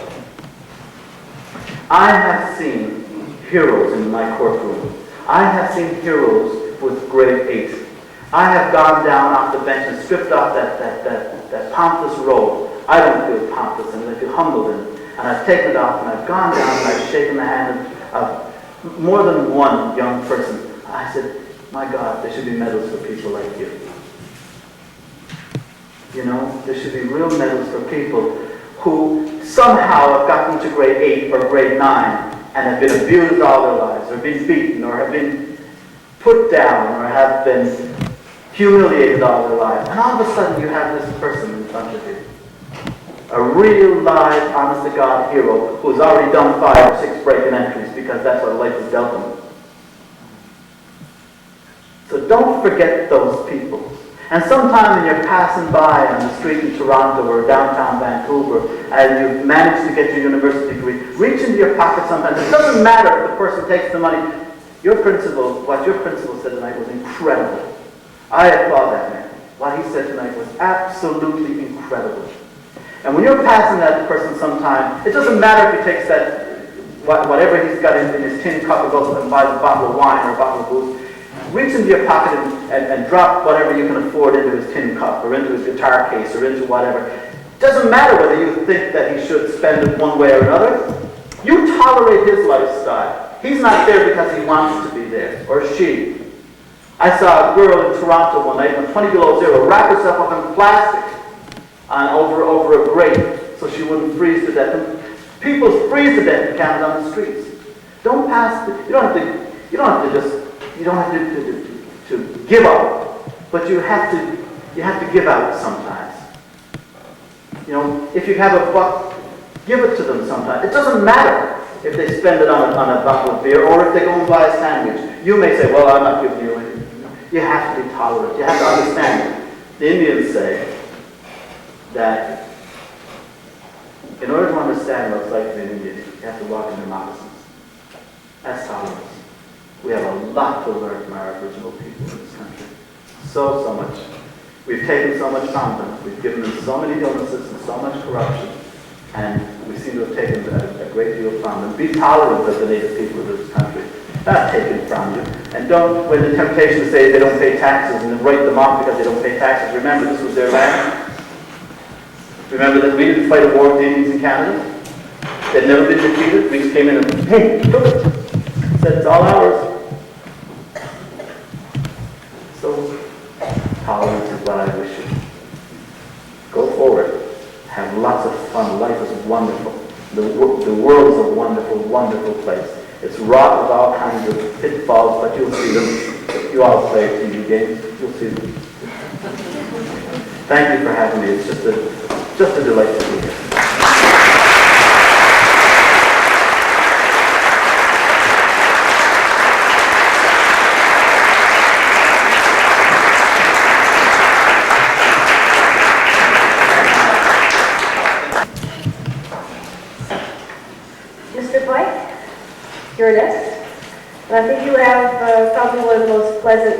I have seen heroes in my courtroom. I have seen heroes with grade 8. I have gone down off the bench and stripped off that pompous robe. I don't feel pompous and I feel humbled in it. And I've taken it off and I've gone down and I've shaken the hand of more than one young person. I said, my God, there should be medals for people like you. You know, there should be real medals for people who somehow have gotten to grade 8 or grade 9 and have been abused all their lives, or been beaten, or have been put down, or have been humiliated all their lives. And all of a sudden you have this person in front of you. A real, live, honest-to-God hero who's already done 5 or 6 break-in entries because that's what life has dealt him. So don't forget those people. And sometime when you're passing by on the street in Toronto or downtown Vancouver and you've managed to get your university degree, reach into your pocket sometimes. It doesn't matter if the person takes the money. What your principal said tonight was incredible. I applaud that man. What he said tonight was absolutely incredible. And when you're passing that person sometime, it doesn't matter if he takes that, whatever he's got in his tin cup and goes and buys a bottle of wine or a bottle of booze. Reach into your pocket and drop whatever you can afford into his tin cup or into his guitar case or into whatever. It doesn't matter whether you think that he should spend it one way or another. You tolerate his lifestyle. He's not there because he wants to be there, or she. I saw a girl in Toronto one night when 20 below zero wrap herself up in plastic over a grate so she wouldn't freeze to death. And people freeze to death in Canada on the streets. Don't pass. You don't have to give up, but you have to give out sometimes. You know, if you have a buck, give it to them sometimes. It doesn't matter if they spend it on a bottle of beer or if they go and buy a sandwich. You may say, well, I'm not giving you anything. You have to be tolerant. You have to understand it. The Indians say that in order to understand what it's like to be an Indian, you have to walk in their moccasins. That's tolerance. We have a lot to learn from our Aboriginal people in this country. So much. We've taken so much from them. We've given them so many illnesses and so much corruption. And we seem to have taken a great deal from them. Be tolerant of the native people of this country. Not taken from you. And don't, when the temptation to say they don't pay taxes and then write them off because they don't pay taxes, remember this was their land. Remember that we didn't fight a war with the Indians in Canada. They'd never been defeated. We just came in and, hey, took it. Said it's all ours. So, tolerance is what I wish you. Go forward. Have lots of fun. Life is wonderful. The world is a wonderful, wonderful place. It's wrought with all kinds of pitfalls, but you'll see them. You all play TV games. You'll see them. Thank you for having me. It's just a delight to be here. Mr. Pike, you're next. And I think you have probably one of the most pleasant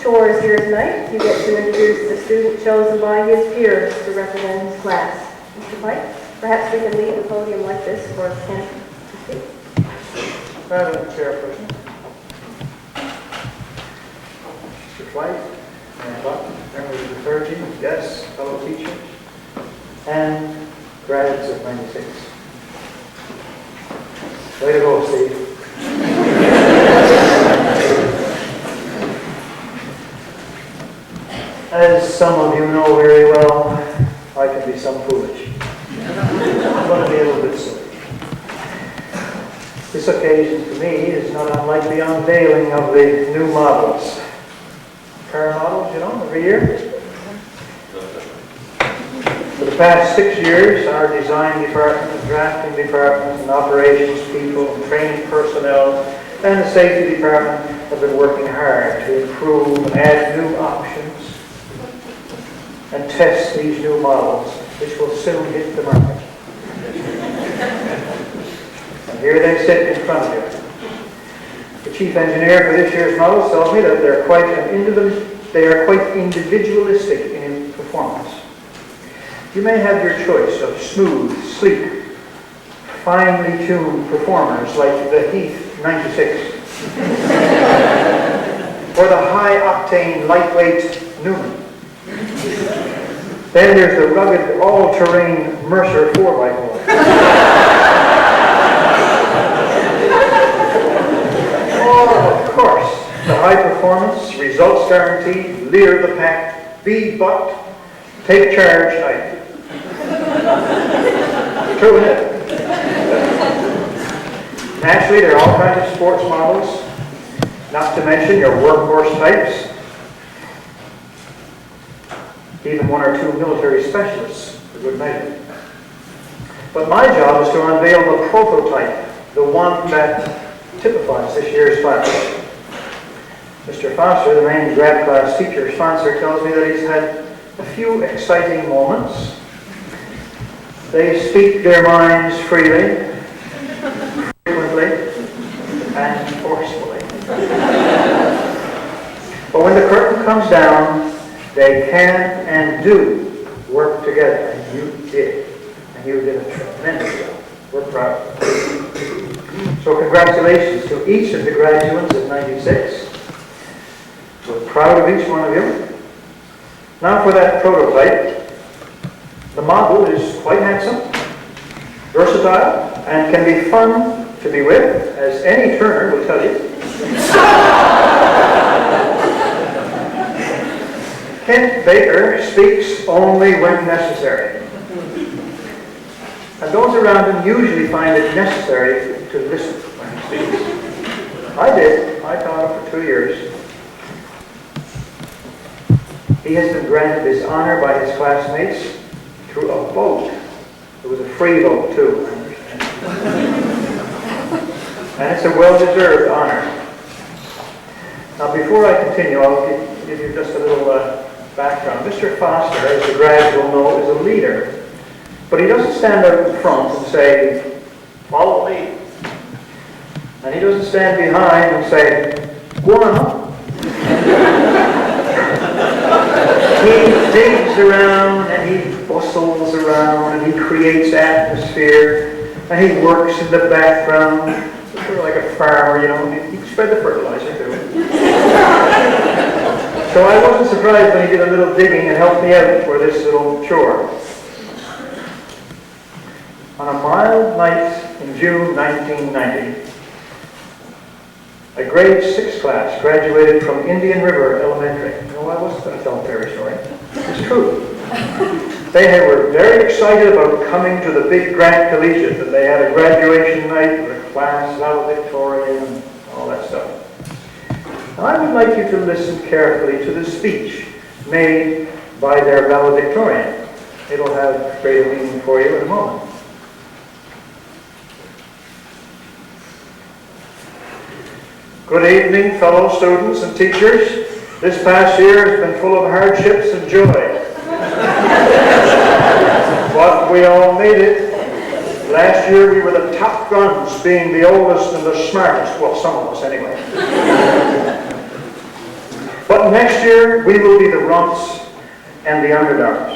chores here tonight. You get to introduce the student chosen by his peers to represent his class. Mr. Pike, perhaps we can leave the podium like this for him to speak. Madam Chairperson, Mr. White, members of the clergy, guests, fellow teachers, and grads of 96. Way to go, Steve. As some of you know very well, I can be some foolish. I'm going to be a little bit silly. This occasion for me is not unlike the unveiling of the new models. Car models, you know, every year. For the past 6 years, our design department, drafting department, and operations people, and training personnel, and the safety department have been working hard to improve and add new options and test these new models, which will soon hit the market. And here they sit in front of you. The chief engineer for this year's models tells me that they are quite individualistic in performance. You may have your choice of smooth, sleek, finely tuned performers like the Heath 96 or the high-octane, lightweight Newman. Then there's the rugged, all-terrain Mercer 4x4. Or, of course, the high-performance, results guaranteed, leader of the pack, be bucked, take charge type. True, isn't it? Naturally, there are all kinds of sports models, not to mention your workhorse types, even 1 or 2 military specialists, for good measure. But my job is to unveil the prototype, the one that typifies this year's class. Mr. Foster, the main grad class teacher sponsor, tells me that he's had a few exciting moments. They speak their minds freely, frequently, and forcefully. But when the curtain comes down, they can and do work together, and you did. And you did a tremendous job. We're proud. So congratulations to each of the graduates of 96. We're proud of each one of you. Now for that prototype. The model is quite handsome, versatile, and can be fun to be with, as any turner will tell you. Kent Baker speaks only when necessary. And those around him usually find it necessary to listen when he speaks. I did. I taught him for 2 years. He has been granted this honor by his classmates through a vote. It was a free vote, too, I understand. And it's a well-deserved honor. Now, before I continue, I'll give you just a little background. Mr. Foster, as the grads will know, is a leader. But he doesn't stand out in front and say, follow me. And he doesn't stand behind and say, go on up. He digs around and he bustles around and he creates atmosphere and he works in the background, sort of like a farmer, you know. He can spread the fertilizer too. So I wasn't surprised when he did a little digging and helped me out for this little chore. On a mild night in June 1990, a grade 6 class graduated from Indian River Elementary. No, I wasn't going to tell a fairy story. It's true. They were very excited about coming to the big Grad Collegiate, and they had a graduation night with a class valedictorian and all that stuff. Now, I would like you to listen carefully to the speech made by their valedictorian. It'll have greater meaning for you in a moment. Good evening, fellow students and teachers. This past year has been full of hardships and joy. But we all made it. Last year we were the top guns, being the oldest and the smartest. Well, some of us anyway. But But next year, we will be the runts and the underdogs.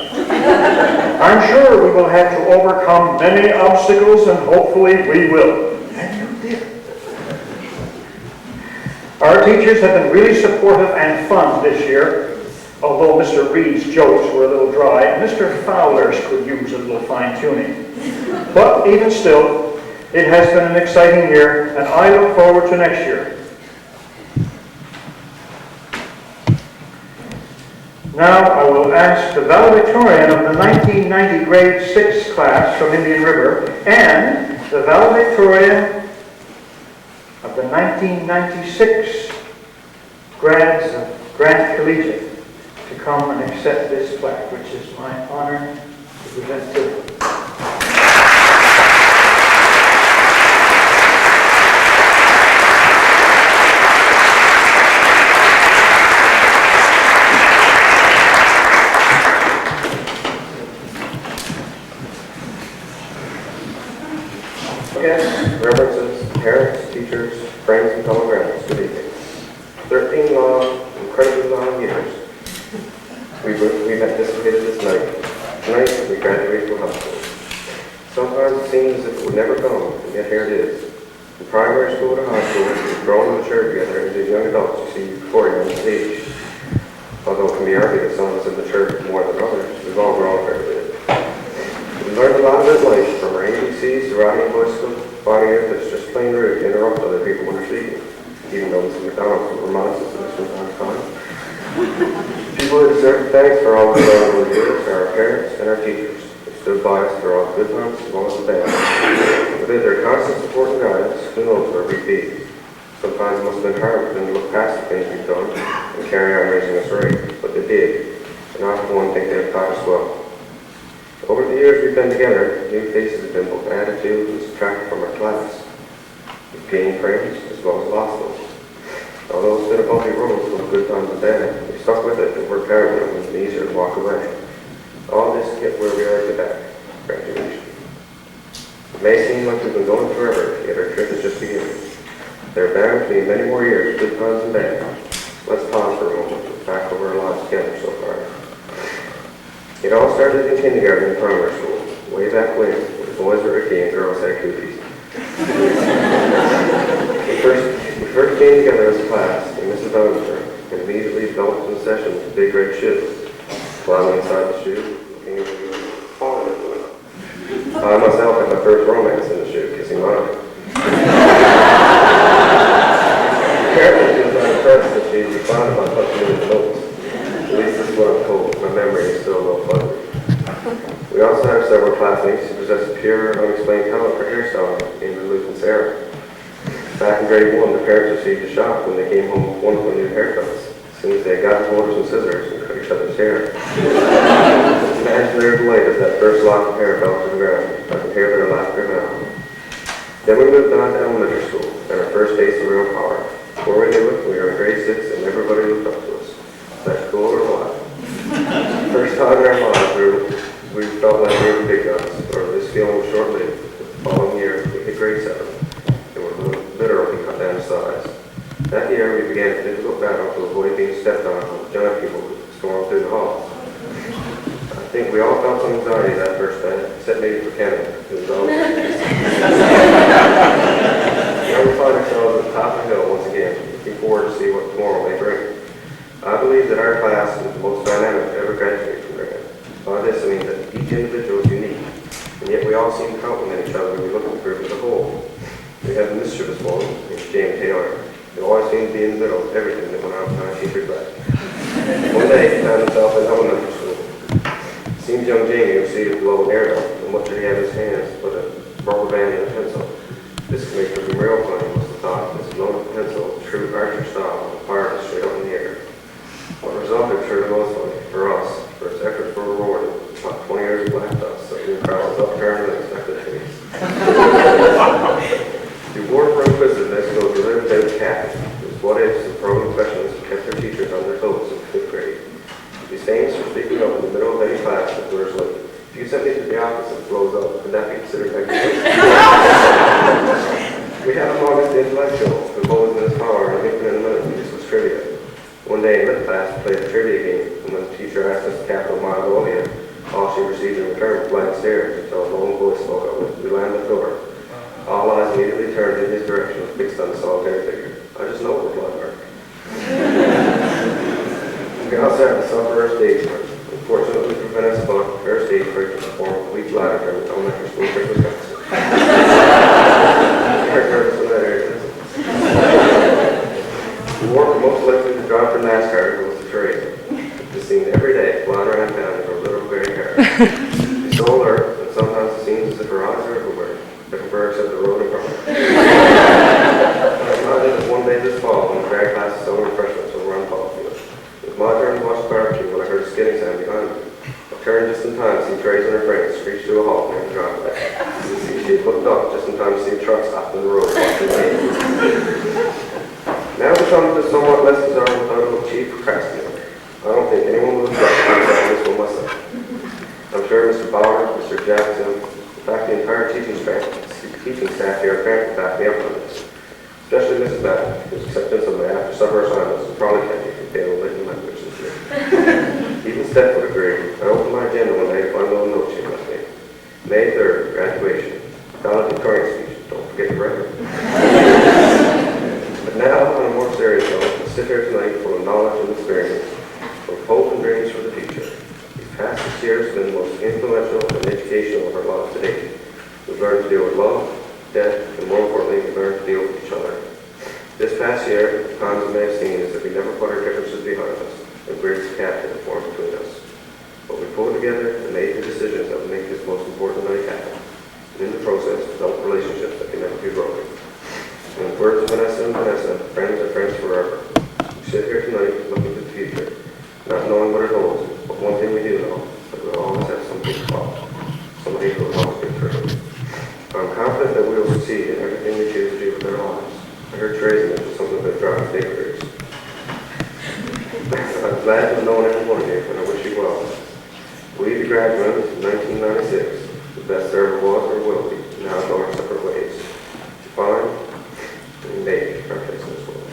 I'm sure we will have to overcome many obstacles, and hopefully we will. Our teachers have been really supportive and fun this year, although Mr. Reed's jokes were a little dry, and Mr. Fowler's could use a little fine-tuning. But even still, it has been an exciting year, and I look forward to next year. Now I will ask the valedictorian of the 1990 grade 6 class from Indian River and the valedictorian of the 1996 grads of Grad Collegiate to come and accept this plaque, which is my honor to present to them. Guests, references, parents, teachers, friends, and fellow graduates, good evening. 13 long, incredibly long years we've anticipated this night. Tonight, we graduate from high school. Sometimes it seems as if it would never come, and yet here it is. From primary school to high school, we've grown and matured together into young adults you see before you on the stage. Although it can be argued that some of us have matured more than others, we've all grown a fair bit. We learned a lot about life, from our ABCs to riding bicycles, finding out that it's just plain rude to interrupt other people when they're speaking, even though Mr. MacDonald reminds us of this from time to time. People who deserve thanks for all the love over the years are our parents and our teachers, who stood by us through all the good times as well as the bad. Without their constant support and guidance, who knows where we'd be. Sometimes it must have been hard for them to look past the things we've done and carry on raising us right, but they did, and I for one think they've taught us well. Over the years we've been together, new faces have been both added to and subtracted from our class. We've gained friends as well as lost them. Although it's been a bumpy road full of good times and bad, we stuck with it and worked hard when it was easier to walk away. All this to get where we are today, graduation. It may seem like we've been going forever, yet our trip is just beginning. There are bound to be many more years of good times and bad. Let's pause for a moment and look back over our lives together so far. It all started in kindergarten and primary school, way back when the boys were icky and girls had cooties. we first came together as a class in Mrs. Vanessa and immediately developed in session with big red shoes. Climbing inside the shoe, looking into the falling into it. I myself had my first romance in the shoe, kissing Monica. Apparently she was not impressed that she responded by touching me with the nose. At least this is what I'm told. My memory is still a little fuzzy. We also have several classmates who possess a pure, unexplained talent for hairstyling, named Luke and Sarah. Back in grade 1, the parents received a shock when they came home with wonderful new haircuts, as soon as they got hold of some scissors and cut each other's hair. Imagine their delight as that first lock of hair fell to the ground. I can hear their laughter now. Then we moved on to elementary school, and our first taste of real power. Before we knew it, we were in grade 6 and everybody looked up to us. Is that cool or what? First time in our lives we felt like we were big guns, or this feeling was short-lived. The following year, we hit grade 7, and were literally cut down to size. That year, we began a difficult battle to avoid being stepped on with giant people who stormed through the halls. I think we all felt some anxiety that first day, except maybe for Kenneth, who was always now we find ourselves at the top of the hill once again, looking forward to see what tomorrow may bring. I believe that our class is the most dynamic to ever graduate from Grad. By this, I mean that each individual is unique, and yet we all seem to complement each other when we look at the group as a whole. We have the mischievous one, named James Taylor, who always seemed to be in the middle of everything that went on behind teacher's back. One day, he found himself in elementary school. It seemed young Jamie was seated below an aerial, and what did he have in his hands but a rubber band and a pencil. This could make for some real fun, was the thought, as he loaded the pencil, true archer style, and fired it straight up in the air. What resulted sure the most funny for us, for his efforts were rewarded. About 20 years of black dust, so he crowds up turned and expected things. The war for inquisitiveness goes a little bit of cat. His what ifs and probing questions kept their teachers on their toes in 5th grade. He's famous for speaking up in the middle of any class with words like, if you sent me to the office and it blows up, could that be considered negligence? We have among us the intellectual, who holds in his power and infinite abilities was trivia. One day in lit class, volunteer figure. I just know it was a lot of work. We also had to suffer our stage work. Unfortunately for Vanessa, her stage work to perform a week later during the elementary school trip was canceled. Her nervous in that area. The work most likely to drive for NASCAR was the Teresa. It's seen every day flying around town in her little gray hair. She's so alert that sometimes it seems as if her eyes are everywhere, looking for her except the road in front of her. I reminded us one day this fall when the grad class of summer refreshments were around the ball field. It was my turn to watch the barbecue when I heard a skidding sound behind me. I turned just in time to see Trace and her friends screech to a halt near the driveway. She had looked up just in time to see a truck stop in the road walking lane. Now to come to somewhat less desirable title of chief procrastinator. I don't think anyone would have thought I'd try this one myself. I'm sure Mr. Bauer, Mr. Jackson, in fact the entire teaching staff here at Grant will back me up on this. Especially Mrs. Madden, whose acceptance of my after-supper assignments will probably kept me from failing Latin language this year. Even Steph would agree. I opened my agenda one day to find a little note she left me. May 3rd, graduation. Valedictorian speech. Don't forget the record. But now, on a more serious note, I sit here tonight full of knowledge and experience, full of hope and dreams for the future. These past 6 years have been the most influential and educational of our lives to date. We've learned to deal with love, death, and more importantly, we've learned to deal with each other. This past year, the times we may have seen is that we never put our differences behind us and bridged the gap that had formed between us. But we pulled together and made the decisions that would make this most important night happen. And in the process, developed relationships that can never be broken. And in the words of Vanessa and Vanessa, friends are friends forever. We sit here tonight looking to the future, not knowing what it holds, but one thing we do know, that we'll always have something to follow. Somebody who will always be through. I'm confident that we will succeed in everything we choose to do with our lives. I heard Tracy mention something about driving Dignataries. I'm glad to have known everyone here, and I wish you well. We, the graduates in 1996, the best there ever was or will be, now go our separate ways. Find and make our place in this world.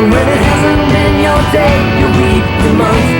When it hasn't been your day, your week, your month,